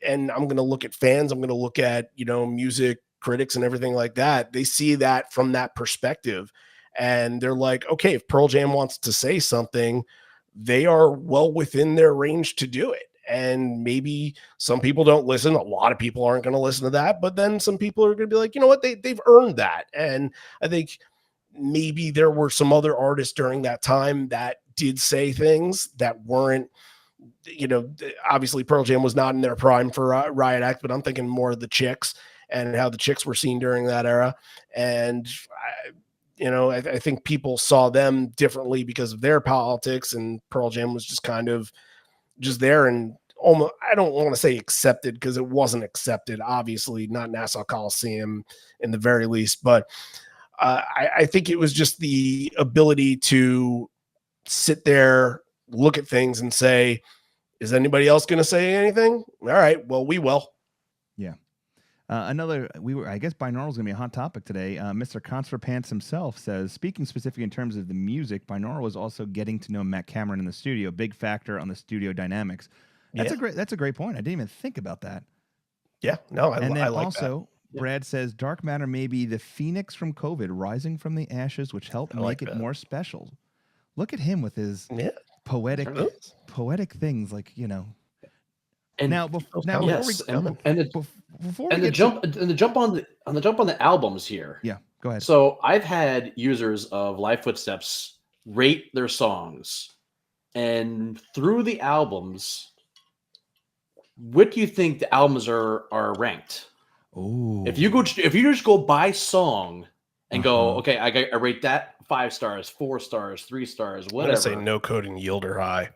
and I'm going to look at fans, I'm going to look at, music critics and everything like that. They see that from that perspective. And they're like, okay, if Pearl Jam wants to say something, they are well within their range to do it. And maybe some people don't listen. A lot of people aren't going to listen to that. But then some people are going to be like, you know what? They've earned that. And I think maybe there were some other artists during that time that did say things that weren't, obviously Pearl Jam was not in their prime for Riot Act, but I'm thinking more of the Chicks and how the Chicks were seen during that era. And I think people saw them differently because of their politics, and Pearl Jam was just kind of just there and almost, I don't want to say accepted because it wasn't accepted, obviously not Nassau Coliseum in the very least, but I think it was just the ability to sit there, look at things and say, is anybody else going to say anything? All right, well, we will. Yeah. I guess binaural is going to be a hot topic today. Mr. Concert Pants himself says, speaking specifically in terms of the music, binaural is also getting to know Matt Cameron in the studio, big factor on the studio dynamics. That's a great point. I didn't even think about that. Yeah, no, I like also, that. Brad says Dark Matter may be the phoenix from COVID, rising from the ashes, which helped make it more special. Look at him with his poetic things, like, And before the jump on the albums here. Yeah, go ahead. So I've had users of Live Footsteps rate their songs, and through the albums, what do you think the albums are ranked? Oh, if you just go by song and go, okay, I rate that 5 stars, 4 stars, 3 stars, whatever. I'm gonna say no code and yield or high.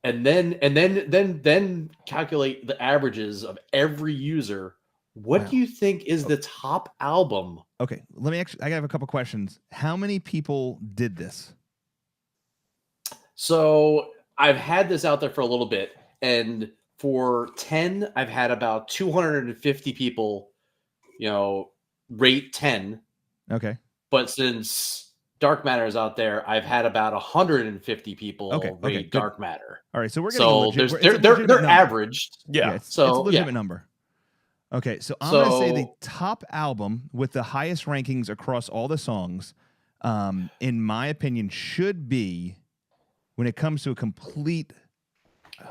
And then calculate the averages of every user. What do you think is the top album? Okay, I have a couple questions. How many people did this? So I've had this out there for a little bit, and for 10, I've had about 250 people, rate 10. Okay. But since Dark Matter is out there, I've had about 150 people rate Dark Matter. All right, so we're getting they're averaged. Yeah, it's a legitimate number. Okay, so I'm going to say the top album with the highest rankings across all the songs in my opinion, should be, when it comes to a complete,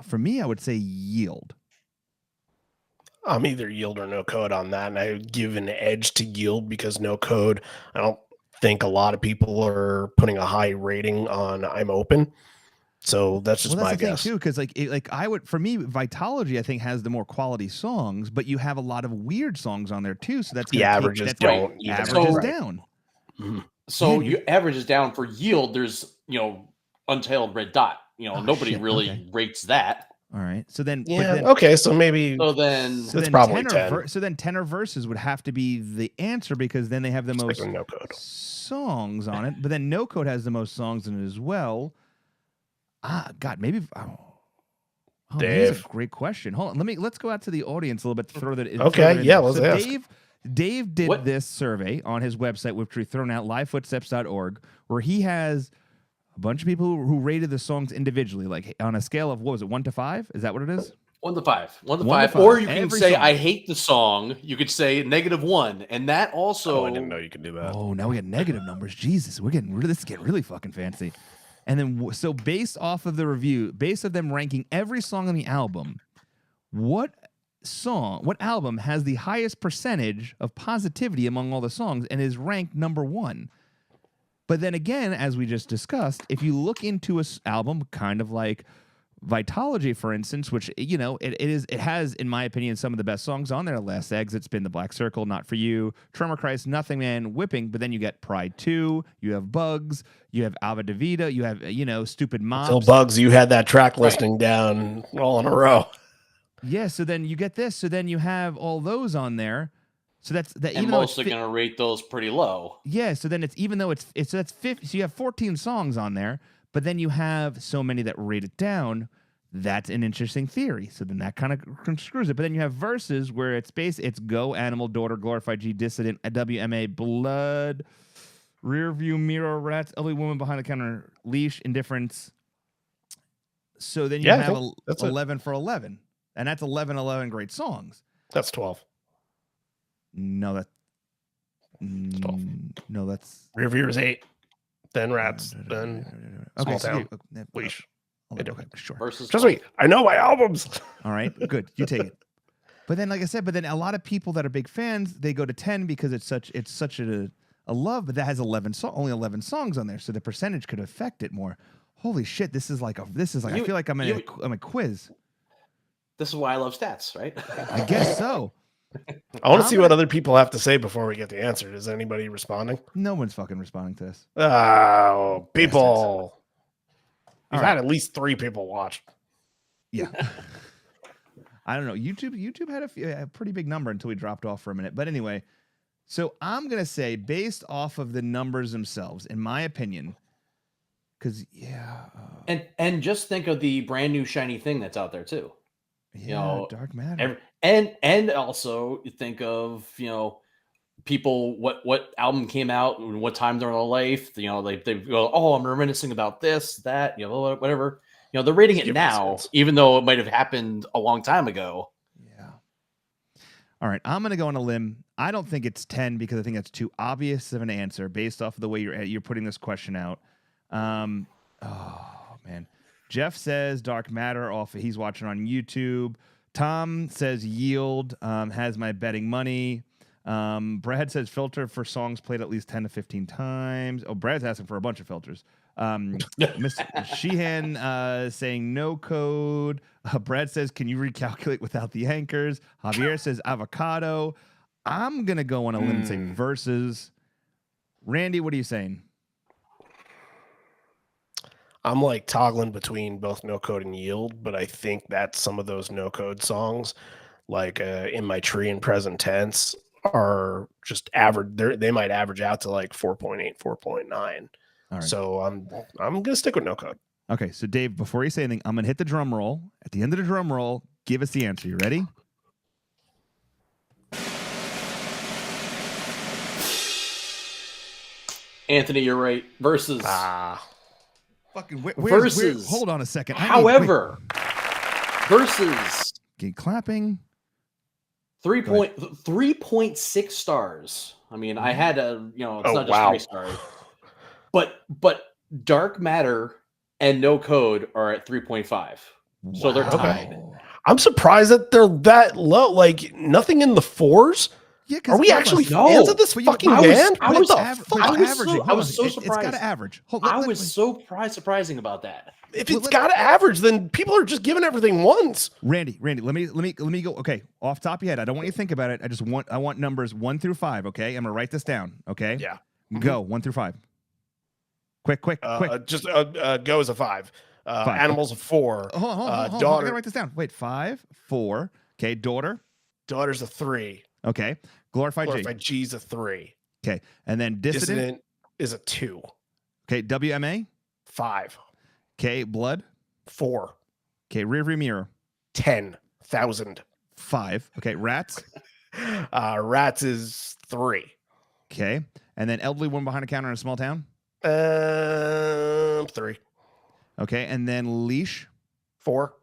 for me, I would say Yield. I'm either Yield or No Code on that, and I would give an edge to Yield because No Code, I don't think a lot of people are putting a high rating on I'm Open. So that's just my guess. Thing too, because I would, for me, Vitology I think has the more quality songs, but you have a lot of weird songs on there too. So that's the averages don't either. Averages down. Mm-hmm. So you averages down for Yield. There's Untitled Red Dot. Nobody really rates that. All right. So then, okay. So maybe. So then it's probably 10. So then tenor verses would have to be the answer because then they have the most No Code songs on it. But then No Code has the most songs in it as well. God, maybe. Dave, that's a great question. Hold on. Let's go out to the audience a little bit further. Okay. Yeah. Let's ask. Dave did this survey on his website, which we've thrown out, livefootsteps.org, where he has a bunch of people who rated the songs individually, like on a scale of, what was it, 1 to 5? Is that what it is? 1 to 5. 1 to 5. Or you can say, I hate the song. You could say -1. And that also. Oh, I didn't know you could do that. Oh, now we got negative numbers. Jesus, this is getting really fucking fancy. And then, so based off of the review, based on them ranking every song on the album, what album has the highest percentage of positivity among all the songs and is ranked number 1? But then again, as we just discussed, if you look into an album kind of like Vitology, for instance, which, it has, in my opinion, some of the best songs on there. Last Exit, Spin the Black Circle, Not For You, Tremor Christ, Nothing Man, Whipping. But then you get Pride 2, you have Bugs, you have Ava Davida, you have, Stupid Mops. Until Bugs, you had that track listing down all in a row. Yeah, so then you get this. So then you have all those on there. So that's that. And mostly going to rate those pretty low. Yeah, so then even though it's that's 50. So you have 14 songs on there, but then you have so many that rate it down. That's an interesting theory. So then that kind of screws it. But then you have verses where it's Go, Animal, Daughter, Glorified G, Dissident, WMA, Blood, Rear View Mirror, Rats, Ugly Woman Behind the Counter, Leash, Indifference. So then you have 11 for 11. And that's 11 great songs. That's 12. No, that's 12. No, that's Rear View is 8. Then Rats. Then Small Town. Leash. Okay, sure. Trust me, I know my albums. All right, good. You take it. But then, like I said, a lot of people that are big fans, they go to 10 because it's such a love, but that has only 11 songs on there, so the percentage could affect it more. Holy shit, this is like I feel like I'm in a quiz. This is why I love stats, right? I guess so. I want to see what other people have to say before we get the answer. Is anybody responding? No one's fucking responding to this. Oh, people. We've had at least 3 people watch. Yeah. I don't know. YouTube had a pretty big number until we dropped off for a minute. But anyway, so I'm going to say, based off of the numbers themselves, in my opinion, because, and just think of the brand new shiny thing that's out there, too. Yeah, Dark Matter. And also think of, people, what album came out and what time they're in their life, they go, oh, I'm reminiscing about this, that, whatever. They're rating it now, even though it might have happened a long time ago. Yeah. All right, I'm gonna go on a limb. I don't think it's 10 because I think that's too obvious of an answer based off of the way you're putting this question out. Oh man, Jeff says Dark Matter he's watching on YouTube. Tom says Yield has my betting money. Brad says filter for songs played at least 10 to 15 times. Oh, Brad's asking for a bunch of filters. Miss Sheehan saying No Code. Brad says, can you recalculate without the anchors? Javier says avocado. I'm going to go on a limb and say verses. Randy, what are you saying? I'm like toggling between both No Code and Yield, but I think that some of those No Code songs, like In My Tree and Present Tense, are just average. They might average out to like 4.8, 4.9. Right. So I'm gonna stick with No Code. Okay, so Dave, before you say anything, I'm gonna hit the drum roll. At the end of the drum roll, give us the answer. You ready? Anthony, you're right. Versus. Fucking versus. Hold on a second. However, versus. Get clapping. 3.6 stars. I mean, I had a, it's not just 3 stars. but dark matter and no code are at 3.5. So they're tied. I'm surprised that they're that low. Like nothing in the fours. Yeah, are we actually fans of this fucking band? I was so surprised. It's got to average. I was so surprising about that. If it's got to average, then people are just giving everything ones. Randy, let me go. Okay, off top of your head. I don't want you to think about it. I want numbers 1 through 5. Okay, I'm gonna write this down. Okay. Yeah. Go 1 through 5. Quick. Just go as a 5. 5. Animals a 4. Hold on. Daughter. I gotta write this down. Wait, 5, 4. Okay, daughter's a 3. Okay, glorified G is a 3. Okay, and then dissident is a 2. Okay, WMA 5. Okay, blood 4. Okay, rearview mirror 10,000. 5. Okay, rats rats is 3. Okay, and then elderly woman behind a counter in a small town 3. Okay, and then leash 4.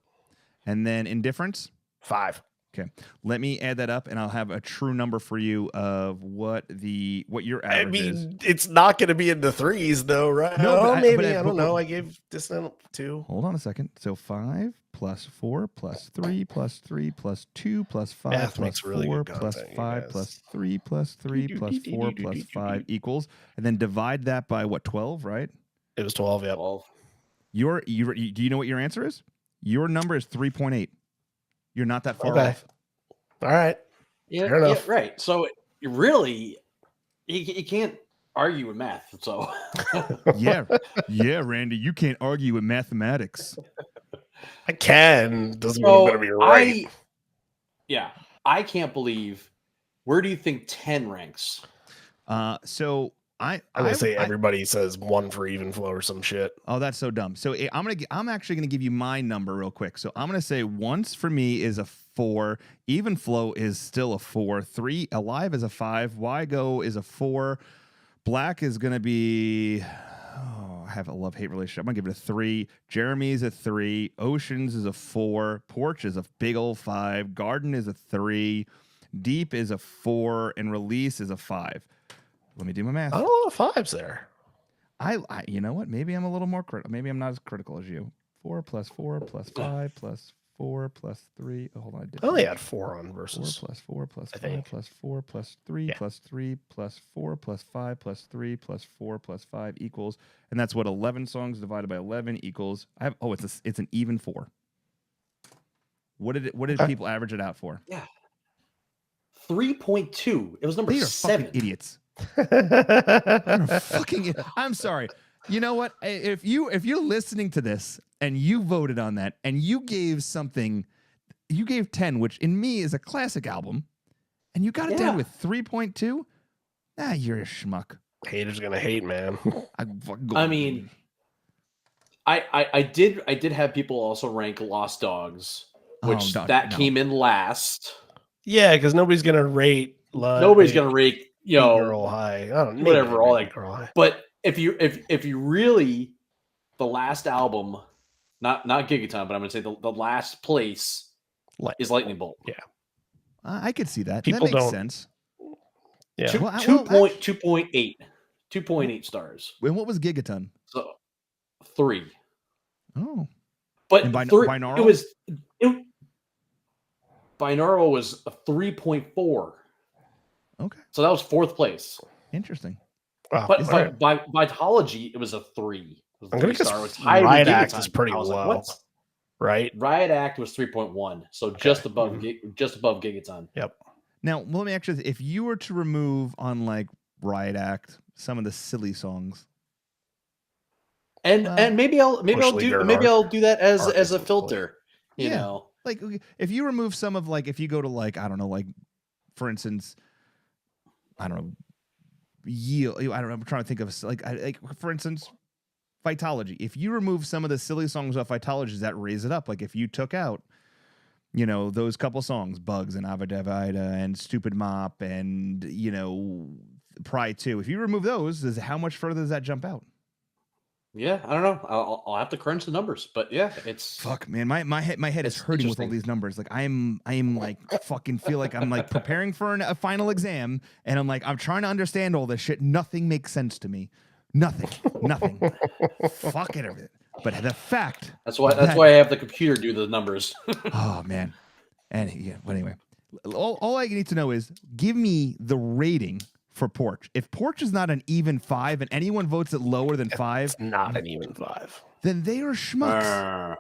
And then indifference 5. Okay, let me add that up, and I'll have a true number for you of what your average is. It's not going to be in the 3s, though, right? No, maybe I don't know. I gave Destined 2. Hold on a second. So 5 plus 4 plus 3 plus 3 plus 2 plus 5 plus 4 plus 5 plus 3 plus 3 plus 4 plus 5 equals, and then divide that by what? 12, right? It was 12. Yeah. 12. Do you know what your answer is? Your number is 3.8. You're not that far off. All right. Yeah, right. So you can't argue with math. So yeah, Randy, you can't argue with mathematics. I can. Doesn't mean I'm gonna be right. I can't believe. Where do you think 10 ranks? So I'm gonna say everybody says 1 for even flow or some shit. Oh, that's so dumb. So I'm actually gonna give you my number real quick. So I'm gonna say once for me is a 4. Even flow is still a 4. 3 alive is a 5. Why go is a 4. Black is gonna be. Oh, I have a love-hate relationship. I'm gonna give it a 3. Jeremy's a 3. Oceans is a 4. Porch is a big old 5. Garden is a 3. Deep is a 4, and release is a 5. Let me do my math. A lot of 5s there. I you know what? Maybe I'm a little more critical. Maybe I'm not as critical as you. 4 plus 4 plus 5 plus 4 plus 3. Oh, hold on. I only had 4 on versus 4 plus 4 plus 5 plus 4 plus 3 plus 3 plus 4 plus 5 plus 3 plus 4 plus 5 equals, and that's what 11 songs divided by 11 equals. It's an even 4. What did people average it out for? Yeah. 3.2. It was number 7. Fucking idiots. I'm sorry. You know what? If you're listening to this and you voted on that and you gave 10, which in me is a classic album, and you got it down with 3.2, you're a schmuck. Haters gonna hate, man. I mean, I did have people also rank Lost Dogs, which came in last. Yeah, because nobody's gonna rate. Nobody's gonna rate. Girl high. I don't know. Whatever, all that. Girl high. But if you really, the last album, not Gigaton, but I'm gonna say the last place is Lightning Bolt. Yeah, I could see that. People that makes sense. Yeah, 2.8 stars. And what was Gigaton? So 3. Oh, but binaural? Binaural was a 3.4. Okay. So that was 4th place. Interesting. Wow. But by Vitology, it was a 3. I'm going to guess Riot Act is pretty low. Right? Riot Act was 3.1. So just above Gigaton. Yep. Now, let me actually, if you were to remove on like Riot Act some of the silly songs. And maybe I'll do that as a filter. You know. Like if you remove some of like, if you go to like, I don't know, like for instance, I don't know, yield. I don't know. I'm trying to think of like for instance, Vitology. If you remove some of the silly songs off Vitology, does that raise it up? Like if you took out, those couple songs, Bugs and Avadavida and Stupid Mop and Pride 2. If you remove those, how much further does that jump out? Yeah, I don't know. I'll have to crunch the numbers, but yeah, it's fuck, man. My head is hurting with all these numbers. Like I'm like fucking feel like I'm like preparing for a final exam, and I'm trying to understand all this shit. Nothing makes sense to me. Nothing. Fuck it, everything. But the fact. That's why I have the computer do the numbers. Oh man. And yeah, but anyway, all I need to know is give me the rating for Porch. If Porch is not an even 5 and anyone votes it lower than 5, It's not an even 5. then they are schmucks.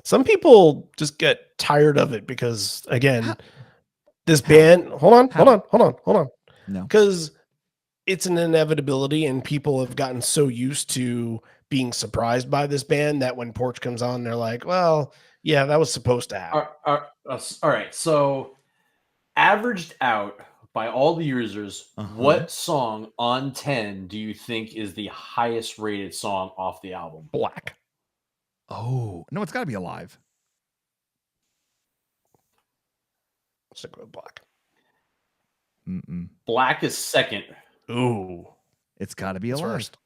Some people just get tired of it because, again, this band. Hold on. No. Because it's an inevitability, and people have gotten so used to being surprised by this band that when Porch comes on, they're like, well, yeah, that was supposed to happen. All right. So, averaged out by all the users, what song on 10 do you think is the highest rated song off the album? Black. Oh, no, it's got to be Alive. Stick with Black. Black is second. Ooh. It's got to be Alive. First.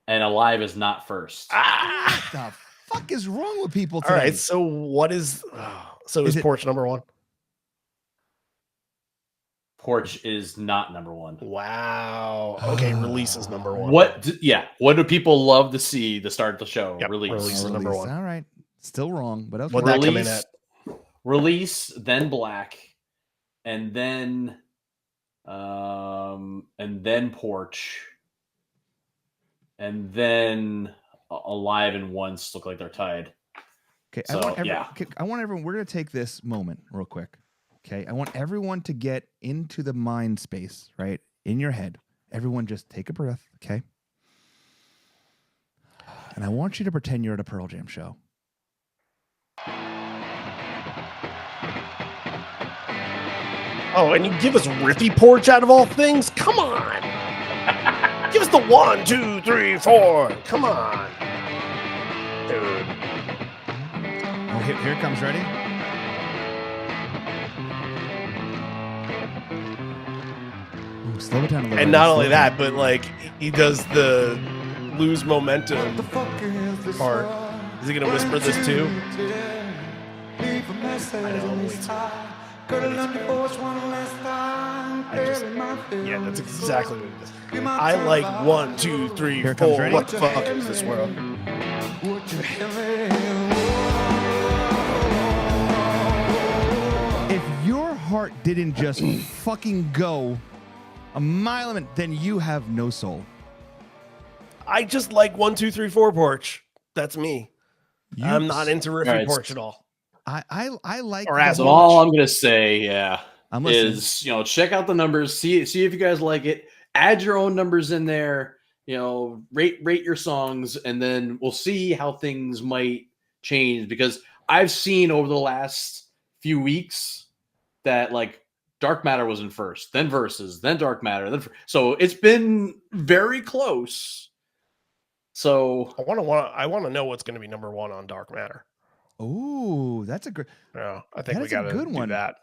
And Alive is not first. What the fuck is wrong with people today? All right, so what is... is Porch number 1? Porch is not number 1. Wow. Okay, Release is number 1. What do people love to see to start the show? Yep, Release is number 1. All right. Still wrong, but okay. What'd that come in at? Release, then Black, and then Porch, and then Alive and Once look like they're tied. Okay, So, I want everyone. We're gonna take this moment real quick. Okay, I want everyone to get into the mind space, right, in your head. Everyone, just take a breath, okay? And I want you to pretend you're at a Pearl Jam show. Oh, and you give us Riffy Porch out of all things? Come on. Give us the 1, 2, 3, 4. Come on. Dude. Oh, here it comes. Ready? Ooh, slow it down a little bit. And not only that, but like he does the lose momentum part. Is he going to whisper this too? I know. Yeah, that's exactly what it is. I like 1, 2, 3, 4. What the fuck is this world? If your heart didn't just fucking go a mile a minute, then you have no soul. I just like 1, 2, 3, 4 Porch. That's me. I'm not into Riffy Porch at all. I like. Or as all I'm gonna say, is check out the numbers, see if you guys like it. Add your own numbers in there. Rate your songs, and then we'll see how things might change. Because I've seen over the last few weeks that like Dark Matter was in first, then Versus, then Dark Matter, so it's been very close. So I want to know what's going to be number 1 on Dark Matter. Oh, that's a good. Yeah, I think we got to do that.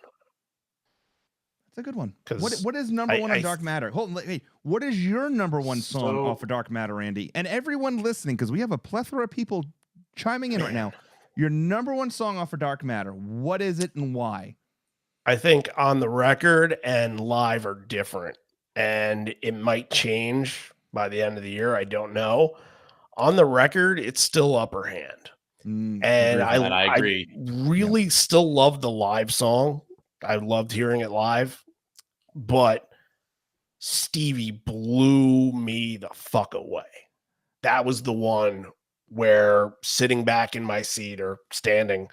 That's a good one. What is number 1 on Dark Matter? Hold on, hey, what is your number 1 song off of Dark Matter, Andy? And everyone listening, because we have a plethora of people chiming in right now. Your number 1 song off of Dark Matter. What is it and why? I think On the Record and Live are different, and it might change by the end of the year. I don't know. On the Record, it's still Upper Hand. And I agree. I really still love the live song. I loved hearing it live, but Stevie blew me the fuck away. That was the one where sitting back in my seat or standing,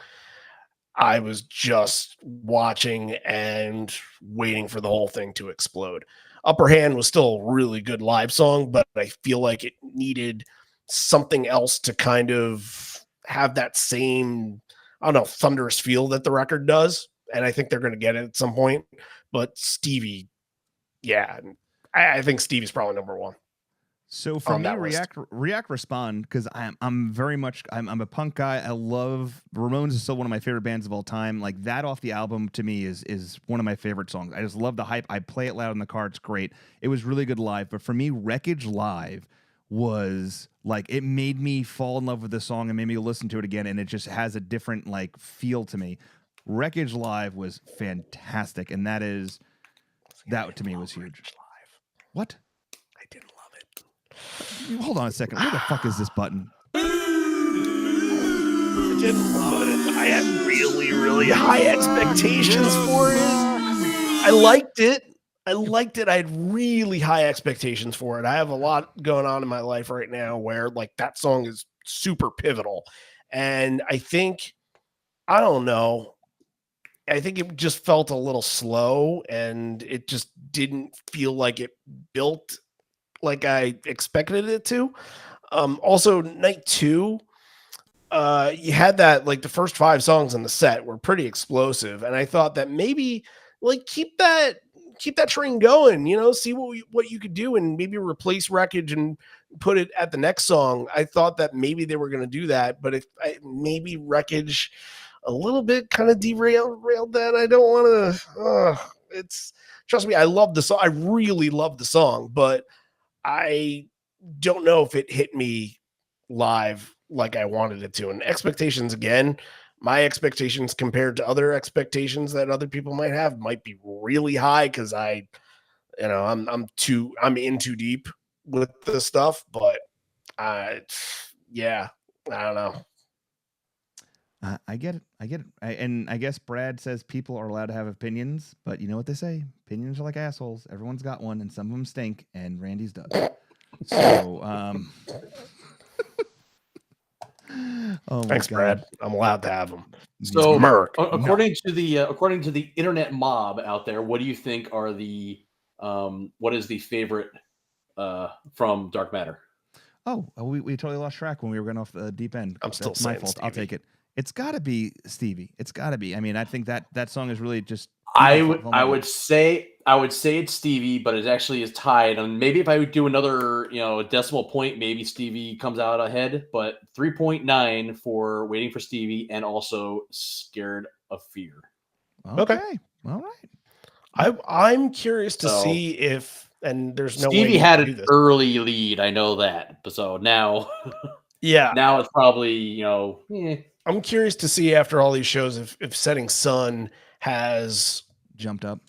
I was just watching and waiting for the whole thing to explode. Upper Hand was still a really good live song, but I feel like it needed something else to kind of have that same, I don't know, thunderous feel that the record does. And I think they're going to get it at some point. But Stevie, yeah, I think Stevie's probably number 1. So for me, react, respond, because I'm very much I'm a punk guy. I love Ramones is still one of my favorite bands of all time. Like that off the album to me is one of my favorite songs. I just love the hype. I play it loud in the car. It's great. It was really good live. But for me, Wreckage Live was like it made me fall in love with the song and made me listen to it again, and it just has a different like feel to me. Wreckage Live was fantastic, and that to me was huge. What? Hold on a second. Where the fuck is this button? I didn't love it. I had really, really high expectations for it. I liked it. I had really high expectations for it. I have a lot going on in my life right now where like that song is super pivotal. And I don't know. I think it just felt a little slow and it just didn't feel like it built like I expected it to. Also, night 2, you had that like the first 5 songs in the set were pretty explosive, and I thought that maybe like keep that train going, see what you could do, and maybe replace Wreckage and put it at the next song. I thought that maybe they were going to do that, but if maybe Wreckage a little bit kind of derailed that. I don't want to. It's trust me, I love the song. I really love the song, but I don't know if it hit me live like I wanted it to. And expectations again, my expectations compared to other expectations that other people might have might be really high because I'm in too deep with the stuff. But yeah, I don't know. I get it. And I guess Brad says people are allowed to have opinions, but you know what they say? Opinions are like assholes. Everyone's got one, and some of them stink, and Randy's does. So, oh my Thanks, God. Brad. I'm allowed to have them. So, Merc. according to the internet mob out there, what do you think are the what is the favorite from Dark Matter? Oh, we totally lost track when we were going off the deep end. I'm still That's my saying fault. Stevie. I'll take it. It's got to be Stevie. It's got to be. I mean, I think that song is really just. I would say it's Stevie, but it actually is tied. And maybe if I would do another, decimal point, maybe Stevie comes out ahead. But 3.9 for Waiting for Stevie, and also Scared of Fear. Okay. All right. I'm curious to see if, and there's no way Stevie had an early lead. I know that. So now, yeah, now it's probably I'm curious to see after all these shows if Setting Sun has jumped up.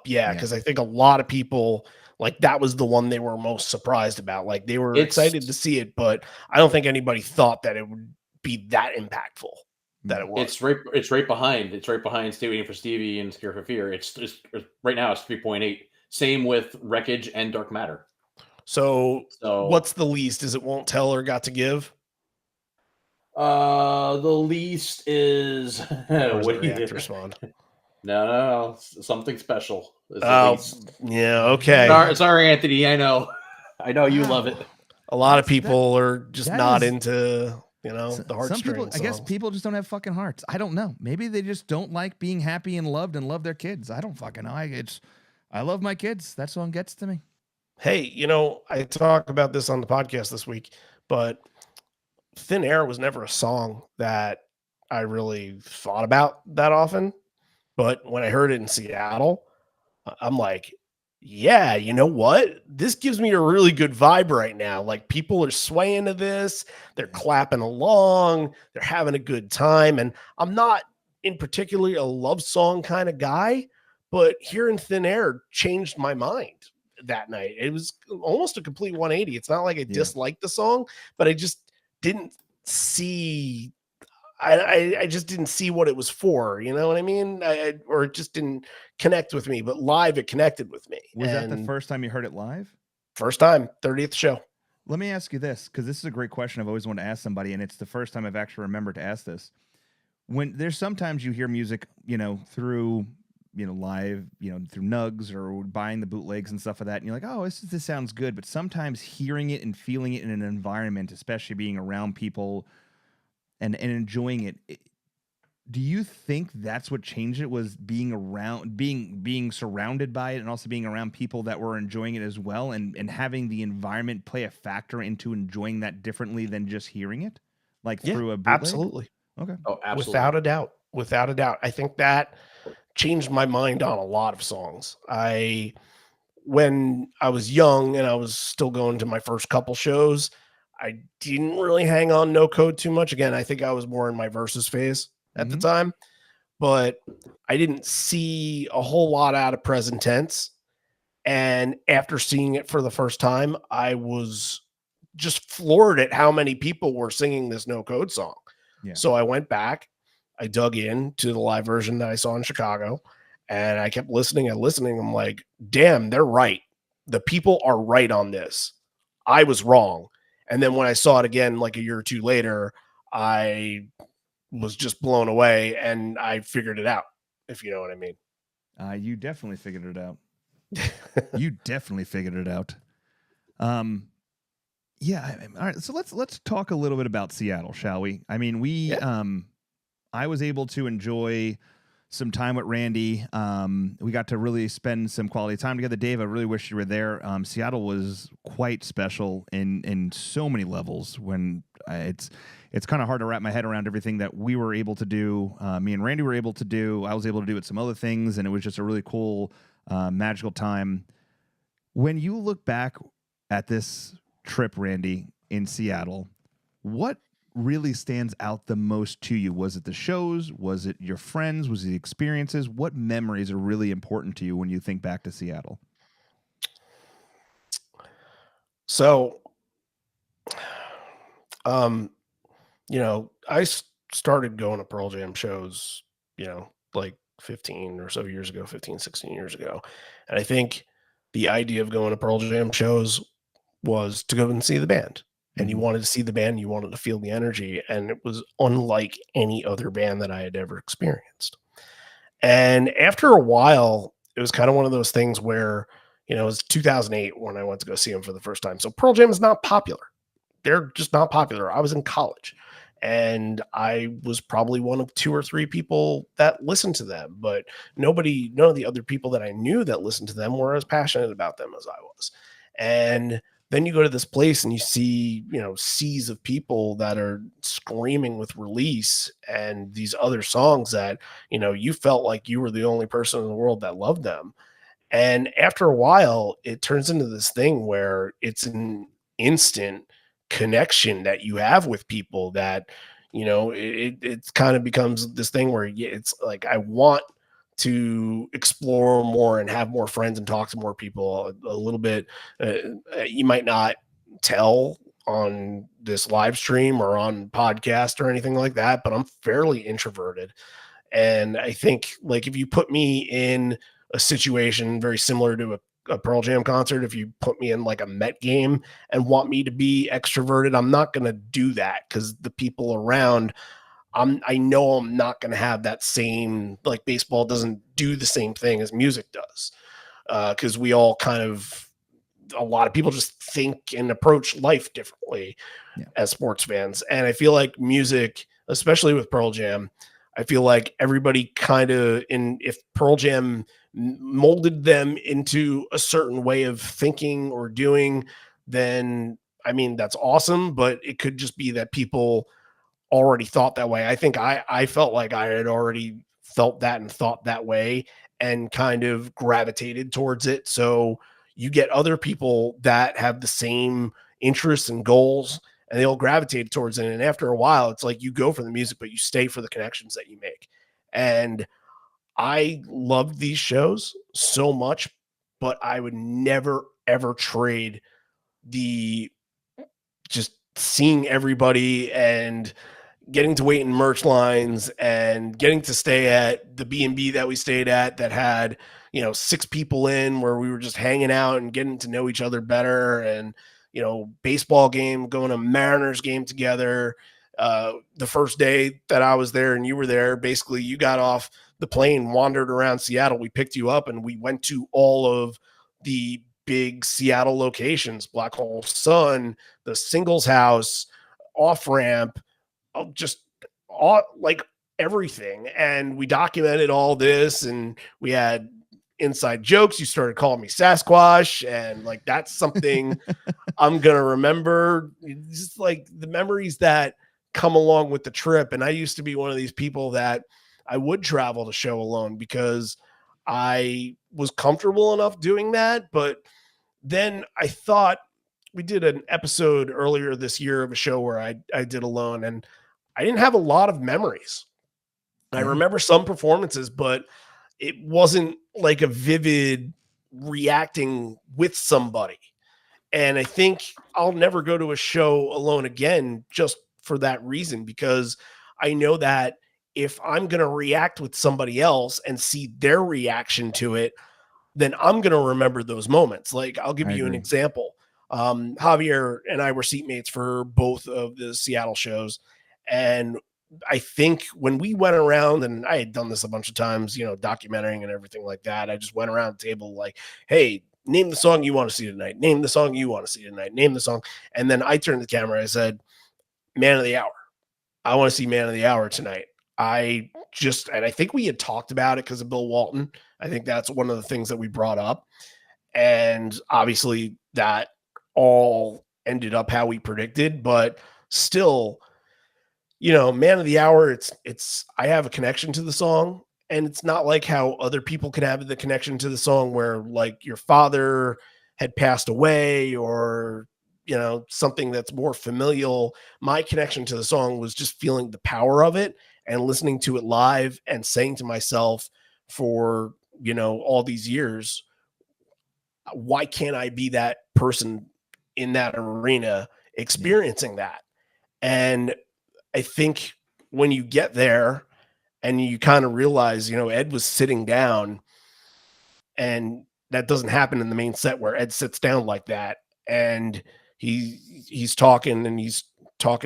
Yeah, because I think a lot of people like that was the one they were most surprised about. Like they were excited to see it, but I don't think anybody thought that it would be that impactful. That it was. It's right behind. It's right behind Stay Waiting for Stevie and Scare for Fear. It's right now it's 3.8. Same with Wreckage and Dark Matter. So what's the least? Is it Won't Tell or Got to Give? The least is what do you have to respond? No, something special. Oh, yeah, okay. Sorry, Anthony. I know you love it. A lot of people are just not into the heartstrings. Some people, I guess, people just don't have fucking hearts. I don't know. Maybe they just don't like being happy and loved and love their kids. I don't fucking know. I love my kids. That song gets to me. Hey, I talk about this on the podcast this week, but Thin Air was never a song that I really thought about that often. But when I heard it in Seattle, I'm like, yeah, you know what? This gives me a really good vibe right now. Like people are swaying to this. They're clapping along. They're having a good time. And I'm not in particularly a love song kind of guy, but hearing Thin Air changed my mind that night. It was almost a complete 180. It's not like I disliked the song, but I just didn't see I just didn't see what it was for, you know what I mean? Or it just didn't connect with me, but live it connected with me. Was that the first time you heard it live? First time, 30th show. Let me ask you this, because this is a great question I've always wanted to ask somebody, and it's the first time I've actually remembered to ask this. When there's sometimes you hear music, through live, through Nugs or buying the bootlegs and stuff like that, and you're like, oh, this sounds good. But sometimes hearing it and feeling it in an environment, especially being around people and enjoying it, do you think that's what changed it, was being around, being surrounded by it, and also being around people that were enjoying it as well, and having the environment play a factor into enjoying that differently than just hearing it, like through a bootleg? Absolutely. Okay. Oh, absolutely. Without a doubt. I think that changed my mind on a lot of songs. When I was young and I was still going to my first couple shows, I didn't really hang on No Code too much. Again, I think I was more in my Versus phase at the time, but I didn't see a whole lot out of Present Tense. And after seeing it for the first time, I was just floored at how many people were singing this no code song. Yeah. So I went back, I dug in to the live version that I saw in Chicago, and I kept listening and listening. I'm like, damn, they're right. The people are right on this. I was wrong. And then when I saw it again, like a year or two later, I was just blown away and I figured it out, if you know what I mean. You definitely figured it out. You definitely figured it out. Yeah. All right. So let's talk a little bit about Seattle, shall we? I mean, I was able to enjoy some time with Randy. We got to really spend some quality time together. Dave, I really wish you were there. Seattle was quite special in so many levels. When it's kind of hard to wrap my head around everything that we were able to do. Me and Randy were able to do. I was able to do with some other things, and it was just a really cool, magical time. When you look back at this trip, Randy, in Seattle, what really stands out the most to you? Was it the shows? Was it your friends? Was it the experiences? What memories are really important to you when you think back to Seattle? So, I started going to Pearl Jam shows, like 15 or so years ago, 15, 16 years ago. And I think the idea of going to Pearl Jam shows was to go and see the band. And you wanted to see the band, you wanted to feel the energy, and it was unlike any other band that I had ever experienced. And after a while, it was kind of one of those things where, it was 2008 when I went to go see them for the first time. So Pearl Jam is not popular. They're just not popular. I was in college and I was probably one of two or three people that listened to them, but none of the other people that I knew that listened to them were as passionate about them as I was. And then you go to this place and you see, seas of people that are screaming with Release and these other songs that, you felt like you were the only person in the world that loved them. And after a while, it turns into this thing where it's an instant connection that you have with people that, it kind of becomes this thing where it's like, I want to explore more and have more friends and talk to more people a little bit. You might not tell on this live stream or on podcast or anything like that, but I'm fairly introverted. And I think, like, if you put me in a situation very similar to a Pearl Jam concert, if you put me in like a Met game and want me to be extroverted, I'm not going to do that because the people around, I know I'm not going to have that same, like, baseball doesn't do the same thing as music does. Because we all a lot of people just think and approach life differently as sports fans. And I feel like music, especially with Pearl Jam, I feel like everybody if Pearl Jam molded them into a certain way of thinking or doing, then I mean, that's awesome, but it could just be that people already thought that way. I think I felt like I had already felt that and thought that way and kind of gravitated towards it. So you get other people that have the same interests and goals and they all gravitate towards it. And after a while, it's like you go for the music, but you stay for the connections that you make. And I loved these shows so much, but I would never, ever trade the just seeing everybody and getting to wait in merch lines and getting to stay at the B&B that we stayed at that had, 6 people in where we were just hanging out and getting to know each other better. And, baseball game, going to Mariners game together. The first day that I was there and you were there, basically you got off the plane, wandered around Seattle. We picked you up and we went to all of the big Seattle locations, Black Hole Sun, the Singles House, Off Ramp, just all, like, everything. And we documented all this and we had inside jokes. You started calling me Sasquatch, and like, that's something I'm going to remember. Just like the memories that come along with the trip. And I used to be one of these people that I would travel to show alone because I was comfortable enough doing that. But then I thought, we did an episode earlier this year of a show where I did alone, and I didn't have a lot of memories. I remember some performances, but it wasn't like a vivid reacting with somebody. And I think I'll never go to a show alone again just for that reason, because I know that if I'm going to react with somebody else and see their reaction to it, then I'm going to remember those moments. Like, I'll give I you an agree. example. Javier and I were seatmates for both of the Seattle shows. And I think when we went around, and I had done this a bunch of times, documenting and everything like that, I just went around the table like, hey, name the song you want to see tonight. Name the song you want to see tonight. Name the song. And then I turned to the camera. I said, Man of the Hour. I want to see Man of the Hour tonight. And I think we had talked about it because of Bill Walton. I think that's one of the things that we brought up. And obviously that all ended up how we predicted, but still, Man of the Hour, I have a connection to the song, and it's not like how other people could have the connection to the song where like your father had passed away, or something that's more familial. My connection to the song was just feeling the power of it and listening to it live and saying to myself for all these years, why can't I be that person in that arena experiencing that? And I think when you get there and you kind of realize, Ed was sitting down, and that doesn't happen in the main set where Ed sits down like that. And he's talking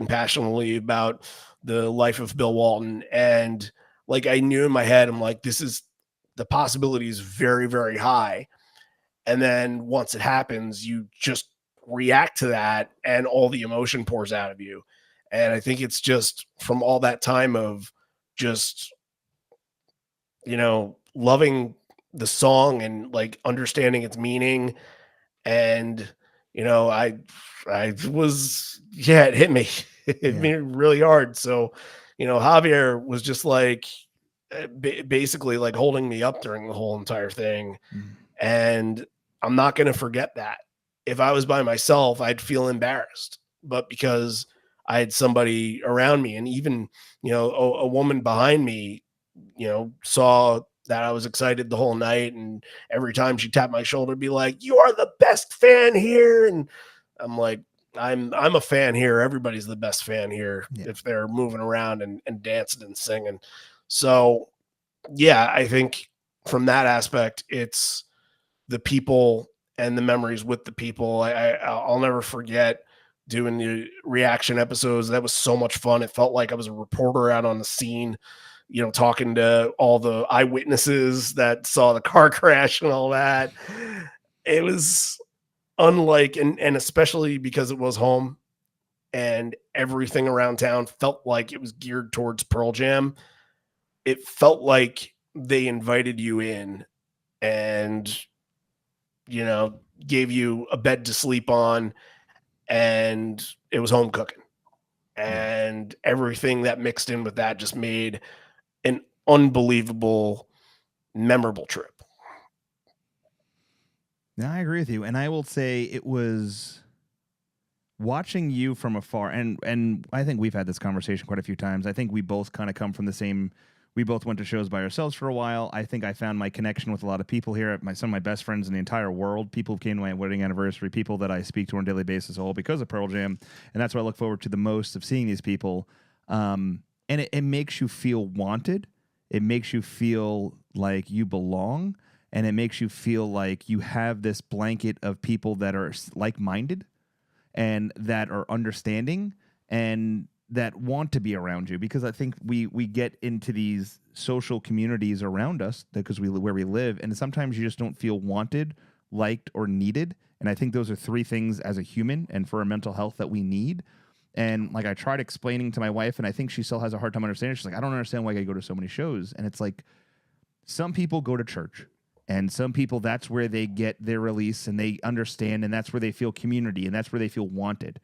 passionately about the life of Bill Walton. And like, I knew in my head, I'm like, the possibility is very, very high. And then once it happens, you just react to that and all the emotion pours out of you. And I think it's just from all that time of just, loving the song and like understanding its meaning. And, I was, yeah, it hit me. It hit me really hard. So, Javier was just like, basically like holding me up during the whole entire thing. And I'm not going to forget that. If I was by myself, I'd feel embarrassed, but because I had somebody around me, and even, a woman behind me, saw that I was excited the whole night. And every time she tapped my shoulder, be like, "You are the best fan here." And I'm like, I'm a fan here. Everybody's the best fan here if they're moving around and dancing and singing. So yeah, I think from that aspect, it's the people and the memories with the people. I'll never forget doing the reaction episodes. That was so much fun. It felt like I was a reporter out on the scene, talking to all the eyewitnesses that saw the car crash and all that. It was unlike, and especially because it was home and everything around town felt like it was geared towards Pearl Jam. It felt like they invited you in and, gave you a bed to sleep on, and it was home cooking. And everything that mixed in with that just made an unbelievable, memorable trip. Yeah, I agree with you. And I will say it was watching you from afar, and I think we've had this conversation quite a few times. I think we both kind of come from the same. We both went to shows by ourselves for a while. I think I found my connection with a lot of people here. Some of my best friends in the entire world, people who came to my wedding anniversary, people that I speak to on a daily basis, all because of Pearl Jam. And that's what I look forward to the most, of seeing these people. And it makes you feel wanted. It makes you feel like you belong. And it makes you feel like you have this blanket of people that are like-minded and that are understanding and that want to be around you, because I think we get into these social communities around us because where we live, and sometimes you just don't feel wanted, liked, or needed. And I think those are three things as a human and for our mental health that we need. And like, I tried explaining to my wife, and I think she still has a hard time understanding. She's like, I don't understand why I go to so many shows. And it's like, some people go to church, and some people, that's where they get their release and they understand, and that's where they feel community, and that's where they feel wanted.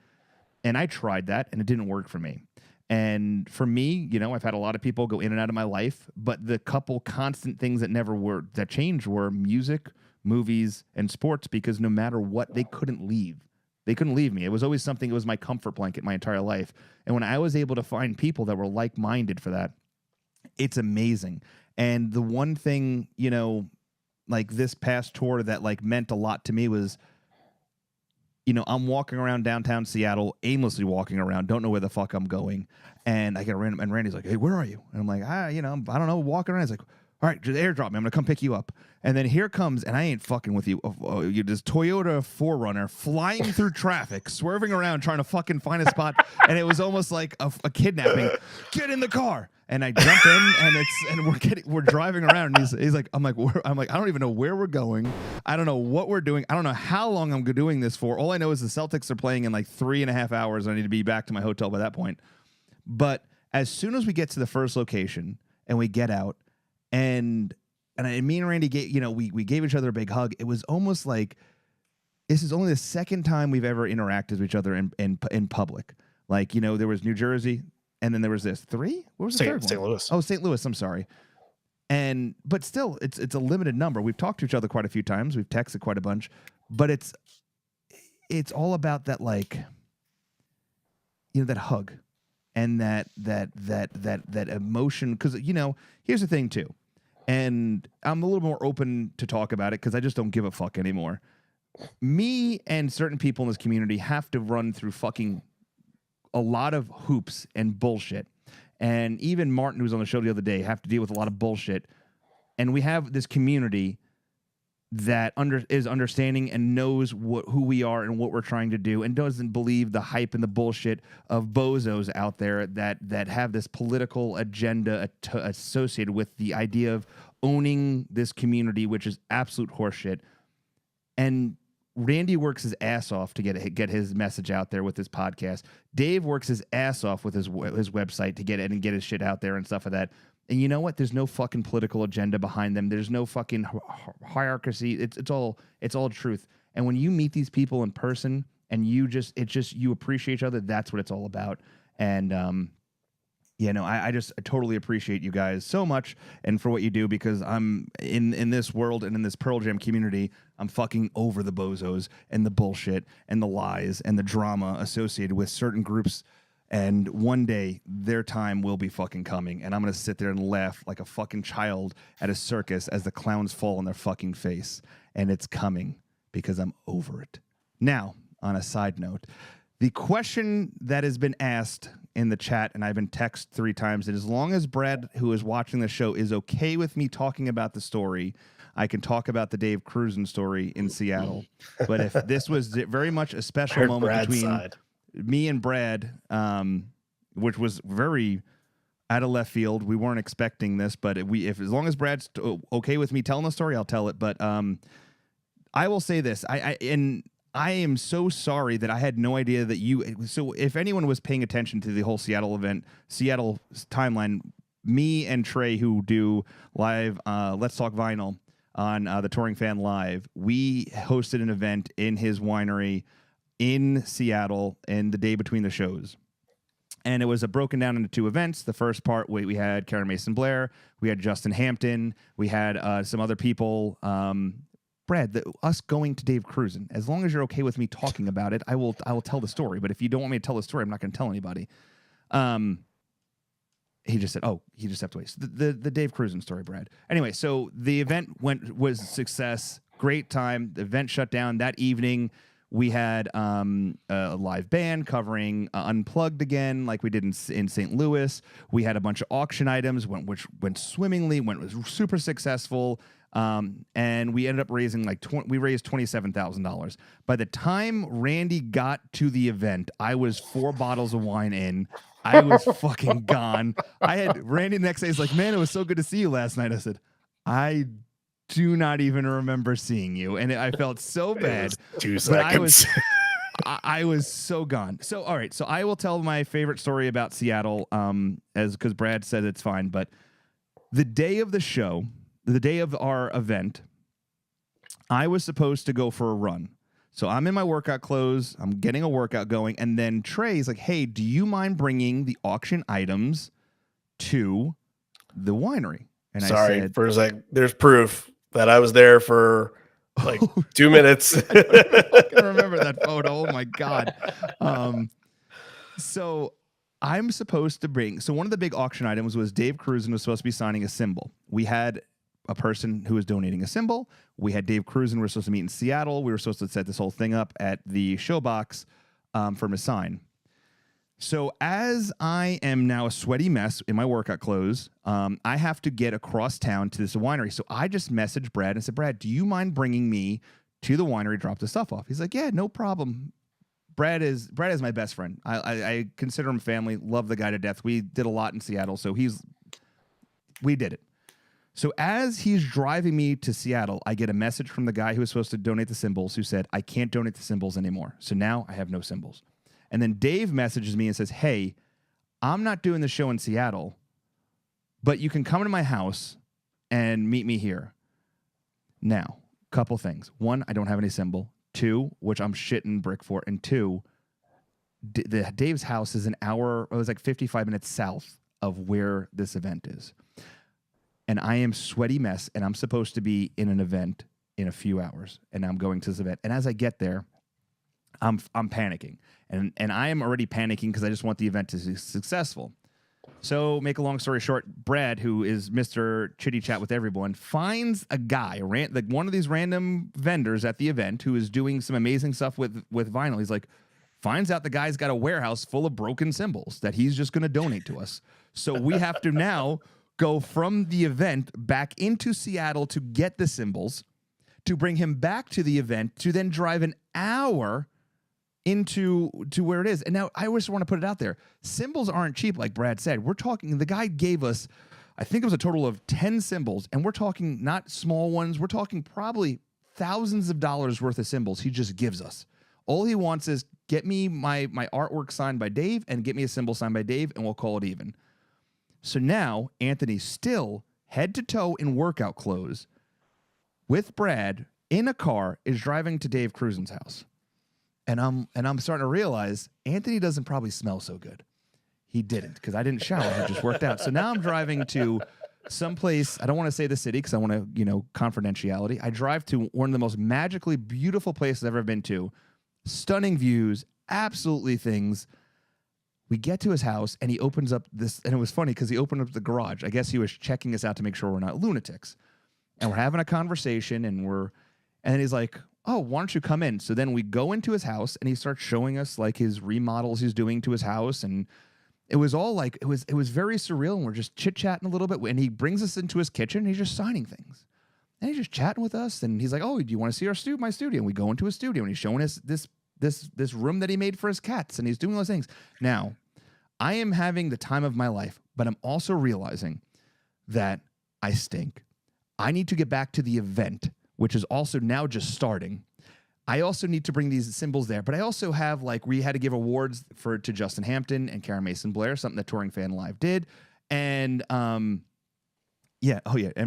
And I tried that, and it didn't work for me. And for me, I've had a lot of people go in and out of my life, but the couple constant things that changed were music, movies, and sports, because no matter what, they couldn't leave. They couldn't leave me. It was always something, it was my comfort blanket my entire life. And when I was able to find people that were like-minded for that, it's amazing. And the one thing, like this past tour that like meant a lot to me was, I'm walking around downtown Seattle, aimlessly walking around, don't know where the fuck I'm going. And I get a random, and Randy's like, hey, where are you? And I'm like, I don't know, walking around. He's like, all right, just airdrop me. I'm going to come pick you up. And then here comes, and I ain't fucking with you, this Toyota 4Runner flying through traffic, swerving around, trying to fucking find a spot. And it was almost like a kidnapping. Get in the car. And I jump in, and we're driving around. And he's like, I'm like, I don't even know where we're going. I don't know what we're doing. I don't know how long I'm doing this for. All I know is the Celtics are playing in like 3.5 hours. I need to be back to my hotel by that point. But as soon as we get to the first location and we get out, and me and Randy we gave each other a big hug. It was almost like this is only the second time we've ever interacted with each other in public. Like, there was New Jersey, and then there was this 3. What was the third one? St. Louis. Oh, St. Louis. I'm sorry. But still, it's a limited number. We've talked to each other quite a few times. We've texted quite a bunch, but it's all about that, like, that hug and that emotion. Because here's the thing too. And I'm a little more open to talk about it because I just don't give a fuck anymore. Me and certain people in this community have to run through fucking a lot of hoops and bullshit. And even Martin, who was on the show the other day, have to deal with a lot of bullshit. And we have this community that is understanding and knows who we are and what we're trying to do, and doesn't believe the hype and the bullshit of bozos out there that have this political agenda associated with the idea of owning this community, which is absolute horseshit. And Randy works his ass off to get his message out there with his podcast. Dave works his ass off with his website to get it and get his shit out there and stuff like that. And you know what? There's no fucking political agenda behind them. There's no fucking hierarchy. It's all truth. And when you meet these people in person and you appreciate each other, that's what it's all about. And I totally appreciate you guys so much and for what you do, because I'm in this world and in this Pearl Jam community, I'm fucking over the bozos and the bullshit and the lies and the drama associated with certain groups. And one day their time will be fucking coming, and I'm going to sit there and laugh like a fucking child at a circus as the clowns fall on their fucking face. And it's coming because I'm over it. Now, on a side note, the question that has been asked in the chat, and I've been texted 3 times, that as long as Brad, who is watching the show, is okay with me talking about the story, I can talk about the Dave Cruzen story in Seattle. But if this was very much a special moment Brad's between side. Me and Brad, which was very out of left field. We weren't expecting this, but if as long as Brad's okay with me telling the story, I'll tell it. But I will say this: I am so sorry that I had no idea that you. So if anyone was paying attention to the whole Seattle timeline, me and Trey, who do live Let's Talk Vinyl on the Touring Fan Live, we hosted an event in his winery in Seattle in the day between the shows. And it was broken down into 2 events. The first part, we had Karen Mason Blair, we had Justin Hampton, we had some other people. Brad, us going to Dave Cruzen, as long as you're okay with me talking about it, I will tell the story. But if you don't want me to tell the story, I'm not going to tell anybody. He just said, he just stepped away. So the Dave Cruzen story, Brad. Anyway, so the event was a success. Great time. The event shut down that evening. We had a live band covering Unplugged again, like we did in St. Louis. We had a bunch of auction items, which went swimmingly, was super successful. And we ended up raising we raised $27,000. By the time Randy got to the event, I was 4 bottles of wine in. I was fucking gone. I had Randy the next day. He's like, man, it was so good to see you last night. I said, I do not even remember seeing you. And I felt so bad. 2 seconds. I was so gone. So, all right. So I will tell my favorite story about Seattle, because Brad said it's fine. But the day of the show, the day of our event, I was supposed to go for a run. So I'm in my workout clothes. I'm getting a workout going. And then Trey's like, hey, do you mind bringing the auction items to the winery? And Sorry, I said, for a sec, there's proof that I was there for like 2 minutes. I can remember that photo. Oh my God. So I'm supposed to bring, so one of the big auction items was Dave Cruzen was supposed to be signing a symbol. We had a person who was donating a cymbal. We had Dave Cruzen. We were supposed to meet in Seattle. We were supposed to set this whole thing up at the Showbox for his sign. So as I am now a sweaty mess in my workout clothes, I have to get across town to this winery. So I just messaged Brad and said, Brad, do you mind bringing me to the winery, drop the stuff off? He's like, yeah, no problem. Brad is my best friend. I consider him family. Love the guy to death. We did a lot in Seattle, so we did it. So as he's driving me to Seattle, I get a message from the guy who was supposed to donate the cymbals who said, I can't donate the cymbals anymore. So now I have no cymbals. And then Dave messages me and says, hey, I'm not doing the show in Seattle, but you can come to my house and meet me here. Now, couple things. One, I don't have any cymbal. Two, which I'm shitting brick for. And two, Dave's house is an hour, it was like 55 minutes south of where this event is. And I am sweaty mess, and I'm supposed to be in an event in a few hours, and I'm going to this event. And as I get there, I'm panicking. And I am already panicking because I just want the event to be successful. So, make a long story short, Brad, who is Mr. Chitty Chat with everyone, finds a guy, like one of these random vendors at the event who is doing some amazing stuff with vinyl. He's like, finds out the guy's got a warehouse full of broken cymbals that he's just going to donate to us. So we have to now go from the event back into Seattle to get the cymbals, to bring him back to the event, to then drive an hour into where it is. And now I always want to put it out there. Cymbals aren't cheap, like Brad said. We're talking, the guy gave us, I think it was a total of 10 cymbals, and we're talking not small ones. We're talking probably thousands of dollars worth of cymbals he just gives us. All he wants is get me my artwork signed by Dave and get me a cymbal signed by Dave, and we'll call it even. So now Anthony's still head to toe in workout clothes with Brad in a car, is driving to Dave Cruzen's house. And I'm starting to realize Anthony doesn't probably smell so good. He didn't, because I didn't shower. I just worked out. So now I'm driving to someplace, I don't want to say the city because I want to, confidentiality. I drive to one of the most magically beautiful places I've ever been to. Stunning views, absolutely things. We get to his house and he opens up this, and it was funny because he opened up the garage. I guess he was checking us out to make sure we're not lunatics. And we're having a conversation, and then he's like, oh, why don't you come in? So then we go into his house, and he starts showing us like his remodels he's doing to his house. And it was all like, it was very surreal. And we're just chit-chatting a little bit. And he brings us into his kitchen, and he's just signing things. And he's just chatting with us. And he's like, oh, do you want to see my studio? And we go into his studio, and he's showing us this room that he made for his cats. And he's doing those things. Now, I am having the time of my life, but I'm also realizing that I stink. I need to get back to the event, which is also now just starting. I also need to bring these cymbals there, but I also have, we had to give awards to Justin Hampton and Karen Mason Blair, something that Touring Fan Live did. And, and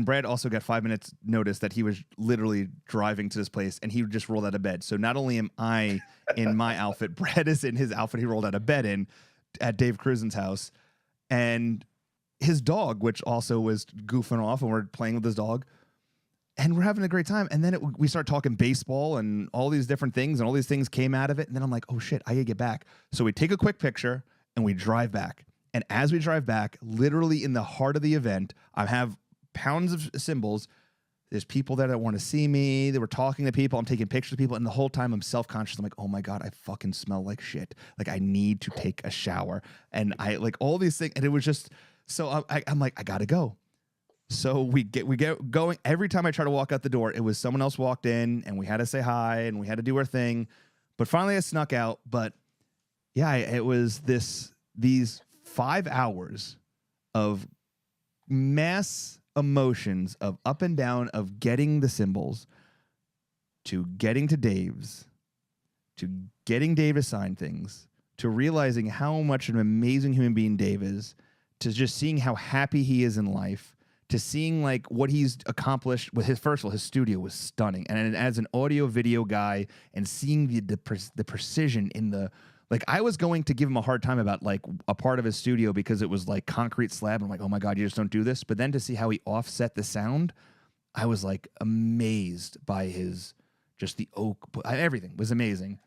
Brad also got 5 minutes notice that he was literally driving to this place, and he just rolled out of bed. So not only am I in my outfit, Brad is in his outfit he rolled out of bed in at Dave Cruzen's house. And his dog, which also was goofing off, and we're playing with his dog, and we're having a great time. And then we start talking baseball and all these different things, and all these things came out of it. And then I'm like, oh shit, I gotta get back. So we take a quick picture and we drive back. And as we drive back, literally in the heart of the event, I have pounds of cymbals. There's people there that want to see me. They were talking to people. I'm taking pictures of people. And the whole time I'm self-conscious. I'm like, oh my God, I fucking smell like shit. Like, I need to take a shower. And I all these things. And it was just, so I'm like, I gotta go. So we get going. Every time I try to walk out the door, it was someone else walked in, and we had to say hi, and we had to do our thing. But finally I snuck out. But yeah, it was these 5 hours of mass emotions of up and down, of getting the cymbals, to getting to Dave's, to getting Dave to sign things, to realizing how much an amazing human being Dave is, to just seeing how happy he is in life, to seeing what he's accomplished with his, first of all, his studio was stunning. And as an audio video guy, and seeing the precision in the, I was going to give him a hard time about a part of his studio because it was concrete slab. I'm like, oh my God, you just don't do this. But then to see how he offset the sound, I was amazed by just the oak, everything was amazing.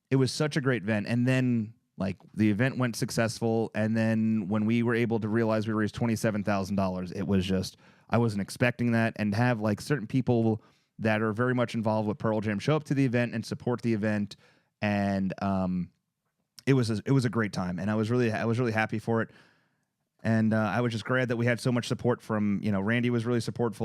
It was such a great event. And then Like the event went successful, and then when we were able to realize we raised $27,000, it was just I wasn't expecting that, and have like certain people that are very much involved with Pearl Jam show up to the event and support the event, and it was a great time, and I was really happy for it. And I was just glad that we had so much support from, Randy was really supportive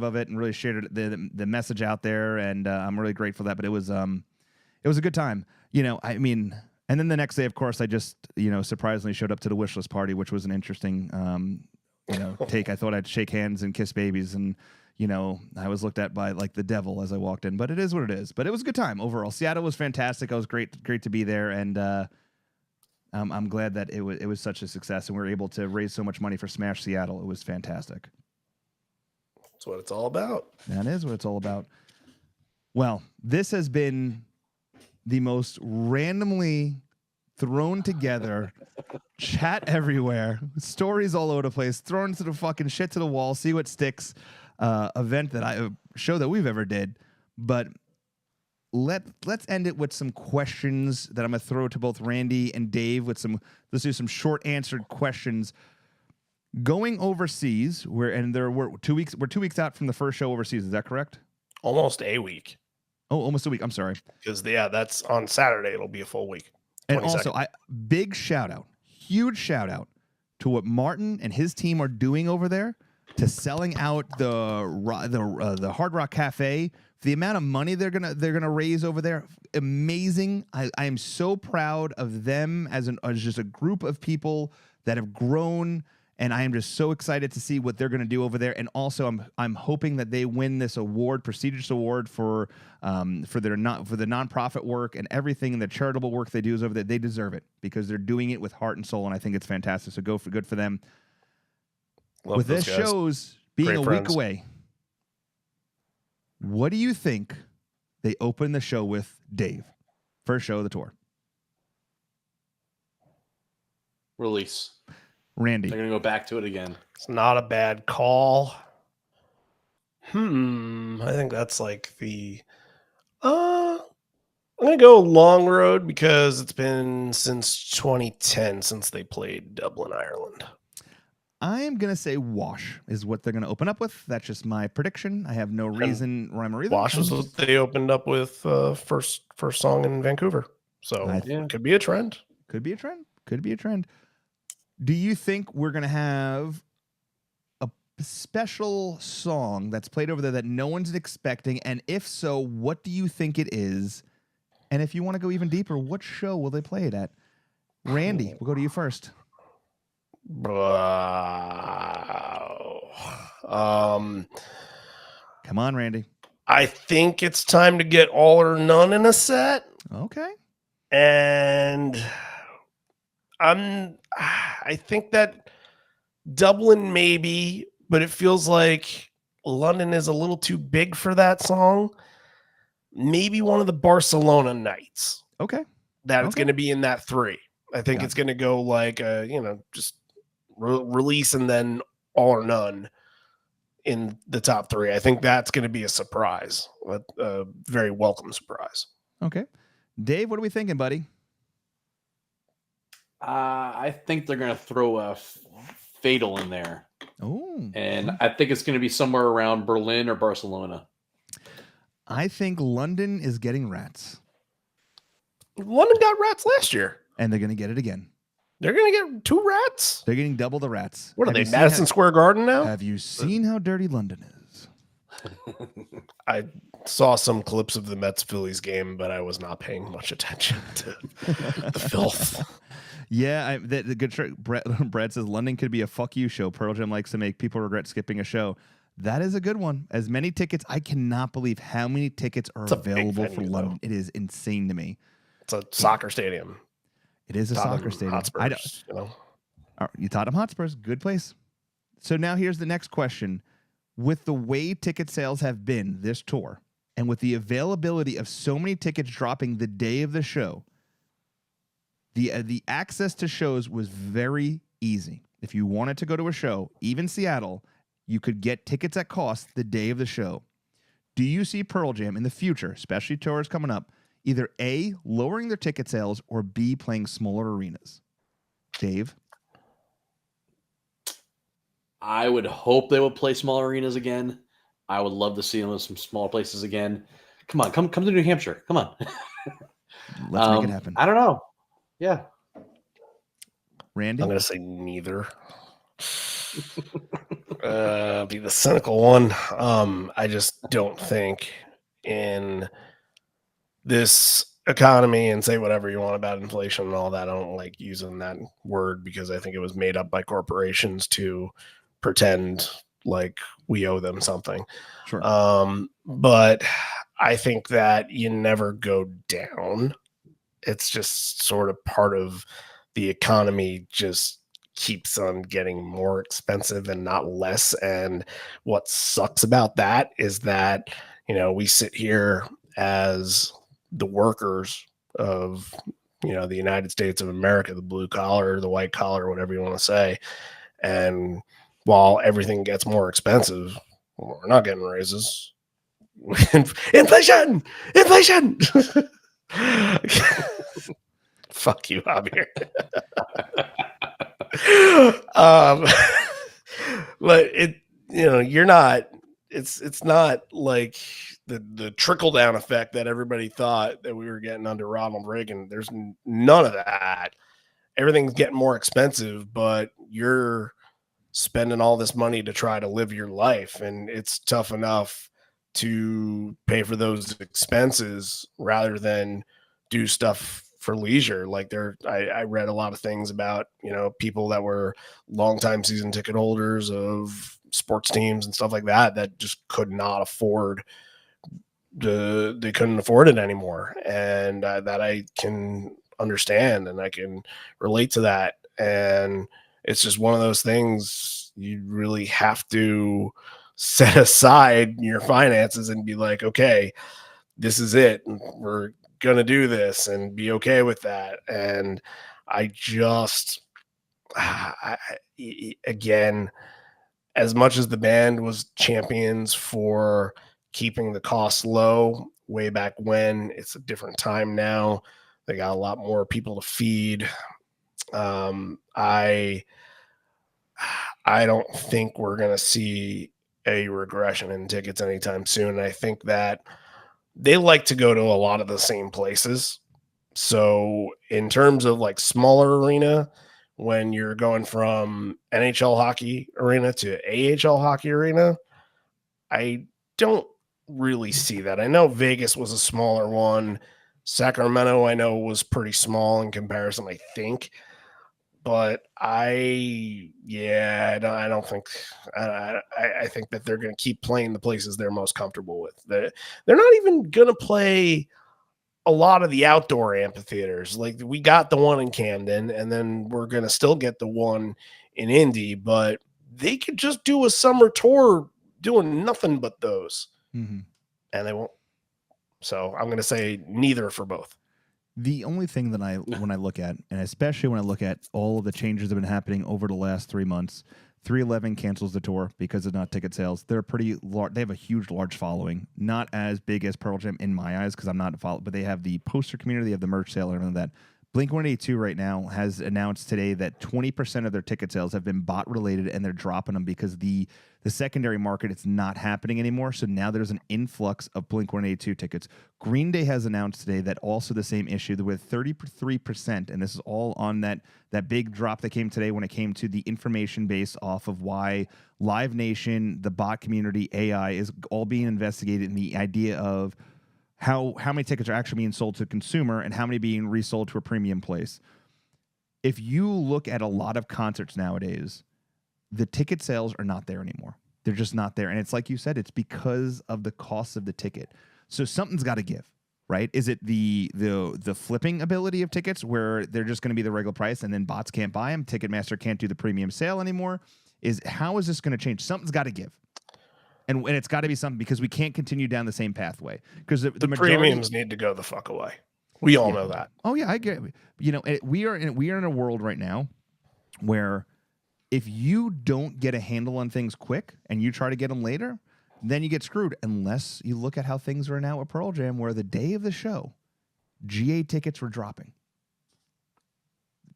of it and really shared the message out there. And I'm really grateful for that. But it was a good time. And then the next day, of course, I just, surprisingly showed up to the wishlist party, which was an interesting, take. I thought I'd shake hands and kiss babies. And, I was looked at by like the devil as I walked in. But it is what it is. But it was a good time overall. Seattle was fantastic. I was great to be there. And, I'm glad that it was such a success, and we were able to raise so much money for Smash Seattle. It was fantastic. That's what it's all about. That is what it's all about. Well, this has been the most randomly thrown together, chat everywhere, stories all over the place, thrown to the fucking shit to the wall, see what sticks, show that we've ever did. But let's end it with some questions that I'm gonna throw to both Randy and Dave. Let's do some short answered questions. Going overseas, we're 2 weeks. We're 2 weeks out from the first show overseas. Is that correct? Almost a week. Oh, almost a week. I'm sorry. Because that's on Saturday. It'll be a full week. And also, huge shout out to what Martin and his team are doing over there, to selling out the Hard Rock Cafe. The amount of money they're gonna raise over there, amazing. I am so proud of them as just a group of people that have grown, and I am just so excited to see what they're gonna do over there. And also, I'm hoping that they win this award, prestigious award for the nonprofit work and everything, and the charitable work they do is over there. They deserve it because they're doing it with heart and soul, and I think it's fantastic. So good for them. Love with this those guys. shows being Great a friends. week away, what do you think they open the show with, Dave? First show of the tour. Release. Randy. They're going to go back to it again. It's not a bad call. I think that's like I'm going to go Long Road because it's been since 2010 since they played Dublin, Ireland. I am going to say Wash is what they're going to open up with. That's just my prediction. I have no reason, rhyme or reason. Wash was what they opened up with first song in Vancouver. So it could be a trend. Could be a trend. Do you think we're going to have a special song that's played over there that no one's expecting? And if so, what do you think it is? And if you want to go even deeper, what show will they play it at? Randy, we'll go to you first. Come on, Randy. I think it's time to get All or None in a set. Okay. And I think that Dublin maybe, but it feels like London is a little too big for that song. Maybe one of the Barcelona nights. Okay. It's going to be in that 3. I think it's going to go like, just release and then All or None in the top 3. I think that's going to be a surprise, a very welcome surprise. Okay. Dave, what are we thinking, buddy? I think they're going to throw a Fatal in there. Oh. And I think it's going to be somewhere around Berlin or Barcelona. I think London is getting Rats. London got Rats last year. And they're going to get it again. They're going to get 2 Rats? They're getting double the Rats. What are they, Madison Square Garden now? Have you seen how dirty London is? I saw some clips of the Mets-Phillies game, but I was not paying much attention to the filth. Yeah, the good trick. Brad says London could be a fuck you show. Pearl Jam likes to make people regret skipping a show. That is a good one. As many tickets, I cannot believe how many tickets are available for London. It is insane to me. It's a soccer stadium. It is a soccer stadium. Hotspurs, you Tottenham Hotspurs, good place. So now here's the next question. With the way ticket sales have been this tour, and with the availability of so many tickets dropping the day of the show, the access to shows was very easy. If you wanted to go to a show, even Seattle, you could get tickets at cost the day of the show. Do you see Pearl Jam in the future, especially tours coming up, Either A, lowering their ticket sales, or B, playing smaller arenas. Dave? I would hope they would play small arenas again. I would love to see them in some small places again. Come on, come to New Hampshire. Come on. Let's make it happen. I don't know. Yeah. Randy? I'm going to say neither. Be the cynical one. I just don't think in this economy, and say whatever you want about inflation and all that. I don't like using that word because I think it was made up by corporations to pretend like we owe them something. Sure. But I think that you never go down. It's just sort of part of the economy, just keeps on getting more expensive and not less. And what sucks about that is that, we sit here as the workers of, the United States of America, the blue collar, the white collar, whatever you want to say. And while everything gets more expensive, we're not getting raises. Inflation! Fuck you, Javier. But you're not. It's not like the trickle down effect that everybody thought that we were getting under Ronald Reagan. There's none of that. Everything's getting more expensive, but you're spending all this money to try to live your life, and it's tough enough to pay for those expenses rather than do stuff for leisure. Like I read a lot of things about, people that were longtime season ticket holders of sports teams and stuff like that just could not afford they couldn't afford it anymore. And that I can understand and I can relate to that. And it's just one of those things you really have to set aside your finances and be like, okay, this is it. We're going to do this and be okay with that. And again, as much as the band was champions for keeping the costs low way back when, it's a different time now. They got a lot more people to feed. I don't think we're going to see a regression in tickets anytime soon. I think that they like to go to a lot of the same places. So in terms of like smaller arena, when you're going from NHL hockey arena to AHL hockey arena, I don't really see that. I know Vegas was a smaller one. Sacramento, I know, was pretty small in comparison, I think. But I don't think. I think that they're going to keep playing the places they're most comfortable with. They're not even going to play a lot of the outdoor amphitheaters. Like we got the one in Camden, and then we're going to still get the one in Indy. But they could just do a summer tour doing nothing but those, and they won't. So I'm going to say neither for both. The only thing that when I look at, and especially when I look at all of the changes that have been happening over the last 3 months, 311 cancels the tour because of not ticket sales. They're pretty large. They have a huge, large following. Not as big as Pearl Jam in my eyes because I'm not followed, but they have the poster community, they have the merch sale, and everything like that. Blink-182 right now has announced today that 20% of their ticket sales have been bot related, and they're dropping them because the secondary market, it's not happening anymore. So now there's an influx of Blink-182 tickets. Green Day has announced today that also the same issue with 33%, and this is all on that big drop that came today when it came to the information base off of why Live Nation, the bot community, AI is all being investigated in the idea of how many tickets are actually being sold to the consumer and how many being resold to a premium place. If you look at a lot of concerts nowadays, the ticket sales are not there anymore. They're just not there. And it's like you said, it's because of the cost of the ticket. So something's got to give, right? Is it the flipping ability of tickets where they're just going to be the regular price and then bots can't buy them? Ticketmaster can't do the premium sale anymore? How is this going to change? Something's got to give. And it's got to be something because we can't continue down the same pathway. Because the majority, premiums need to go the fuck away. We all know that. Oh yeah, I get it. We are in a world right now where if you don't get a handle on things quick and you try to get them later, then you get screwed. Unless you look at how things are now at Pearl Jam, where the day of the show GA tickets were dropping.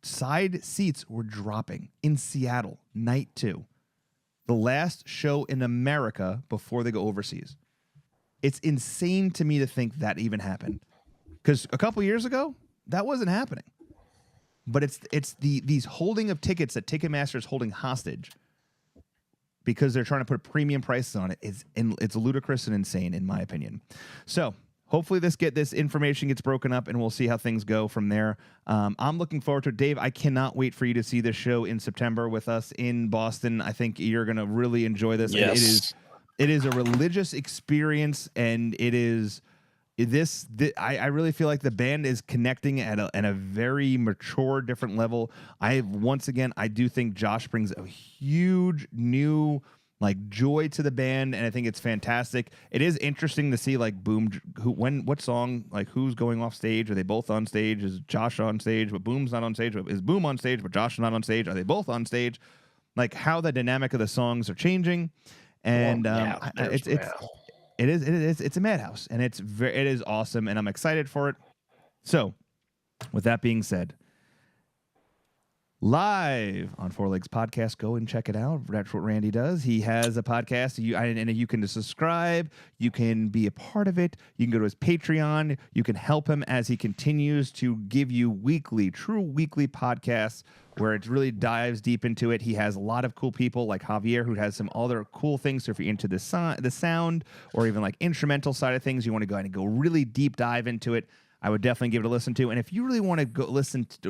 Side seats were dropping in Seattle, night 2. The last show in America before they go overseas. It's insane to me to think that even happened. Because a couple years ago, that wasn't happening. But it's these holding of tickets that Ticketmaster is holding hostage because they're trying to put premium prices on it. It's ludicrous and insane, in my opinion. So hopefully this information gets broken up, and we'll see how things go from there. I'm looking forward to it. Dave, I cannot wait for you to see this show in September with us in Boston. I think you're going to really enjoy this. Yes. It is a religious experience, and it is... I really feel like the band is connecting at a very mature, different level. I do think Josh brings a huge new joy to the band, and I think it's fantastic. It is interesting to see Boom, what song, who's going off stage? Are they both on stage? Is Josh on stage, but Boom's not on stage? Is Boom on stage, but Josh is not on stage? Are they both on stage? How the dynamic of the songs are changing, and it's a madhouse, and it is awesome, and I'm excited for it. So, with that being said, live on Four Legs Podcast, go and check it out. That's what Randy does. He has a podcast, and you can subscribe. You can be a part of it. You can go to his Patreon. You can help him as he continues to give you true weekly podcasts where it really dives deep into it. He has a lot of cool people like Javier, who has some other cool things. So if you're into the sound or even instrumental side of things, you want to go ahead and go really deep dive into it, I would definitely give it a listen to. And if you really want to go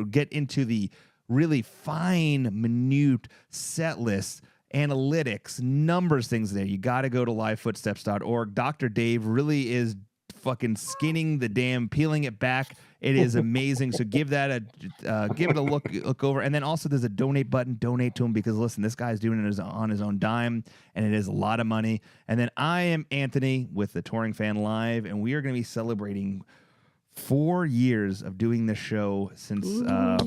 get into the really fine, minute set lists, analytics, numbers, things there, you got to go to livefootsteps.org. Dr. Dave really is fucking skinning the peeling it back. It is amazing. So give it a look over. And then also there's a donate button. Donate to him, because listen, this guy's doing it on his own dime, and it is a lot of money. And then I am Anthony with the Touring Fan Live, and we are going to be celebrating 4 years of doing this show since I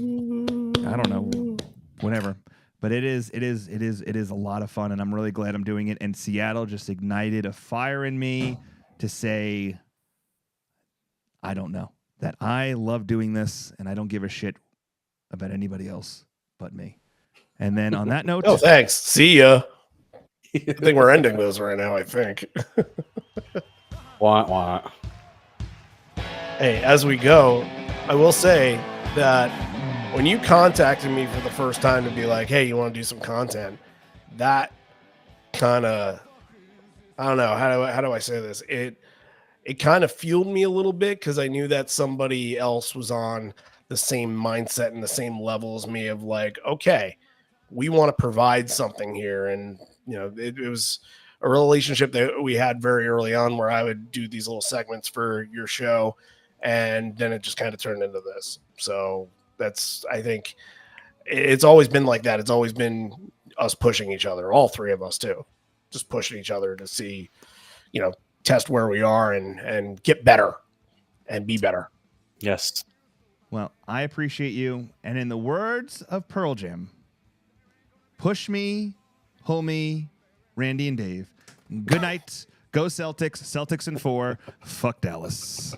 don't know, whenever. But it is a lot of fun, and I'm really glad I'm doing it. And Seattle just ignited a fire in me to say, I don't know, that I love doing this, and I don't give a shit about anybody else but me. And then on that note... Oh, thanks. See ya. I think we're ending those right now, I think. Wah. Hey, as we go, I will say that when you contacted me for the first time to be like, hey, you want to do some content, that kind of... I don't know. How do I say this? It kind of fueled me a little bit, because I knew that somebody else was on the same mindset and the same level as me of okay, we want to provide something here. And, it was a relationship that we had very early on where I would do these little segments for your show, and then it just kind of turned into this. So I think it's always been like that. It's always been us pushing each other, all three of us too, just pushing each other to see, test where we are and get better and be better. Yes. Well, I appreciate you. And in the words of Pearl Jam, push me, pull me, Randy and Dave. Good night. Go Celtics. Celtics in 4. Fuck Dallas.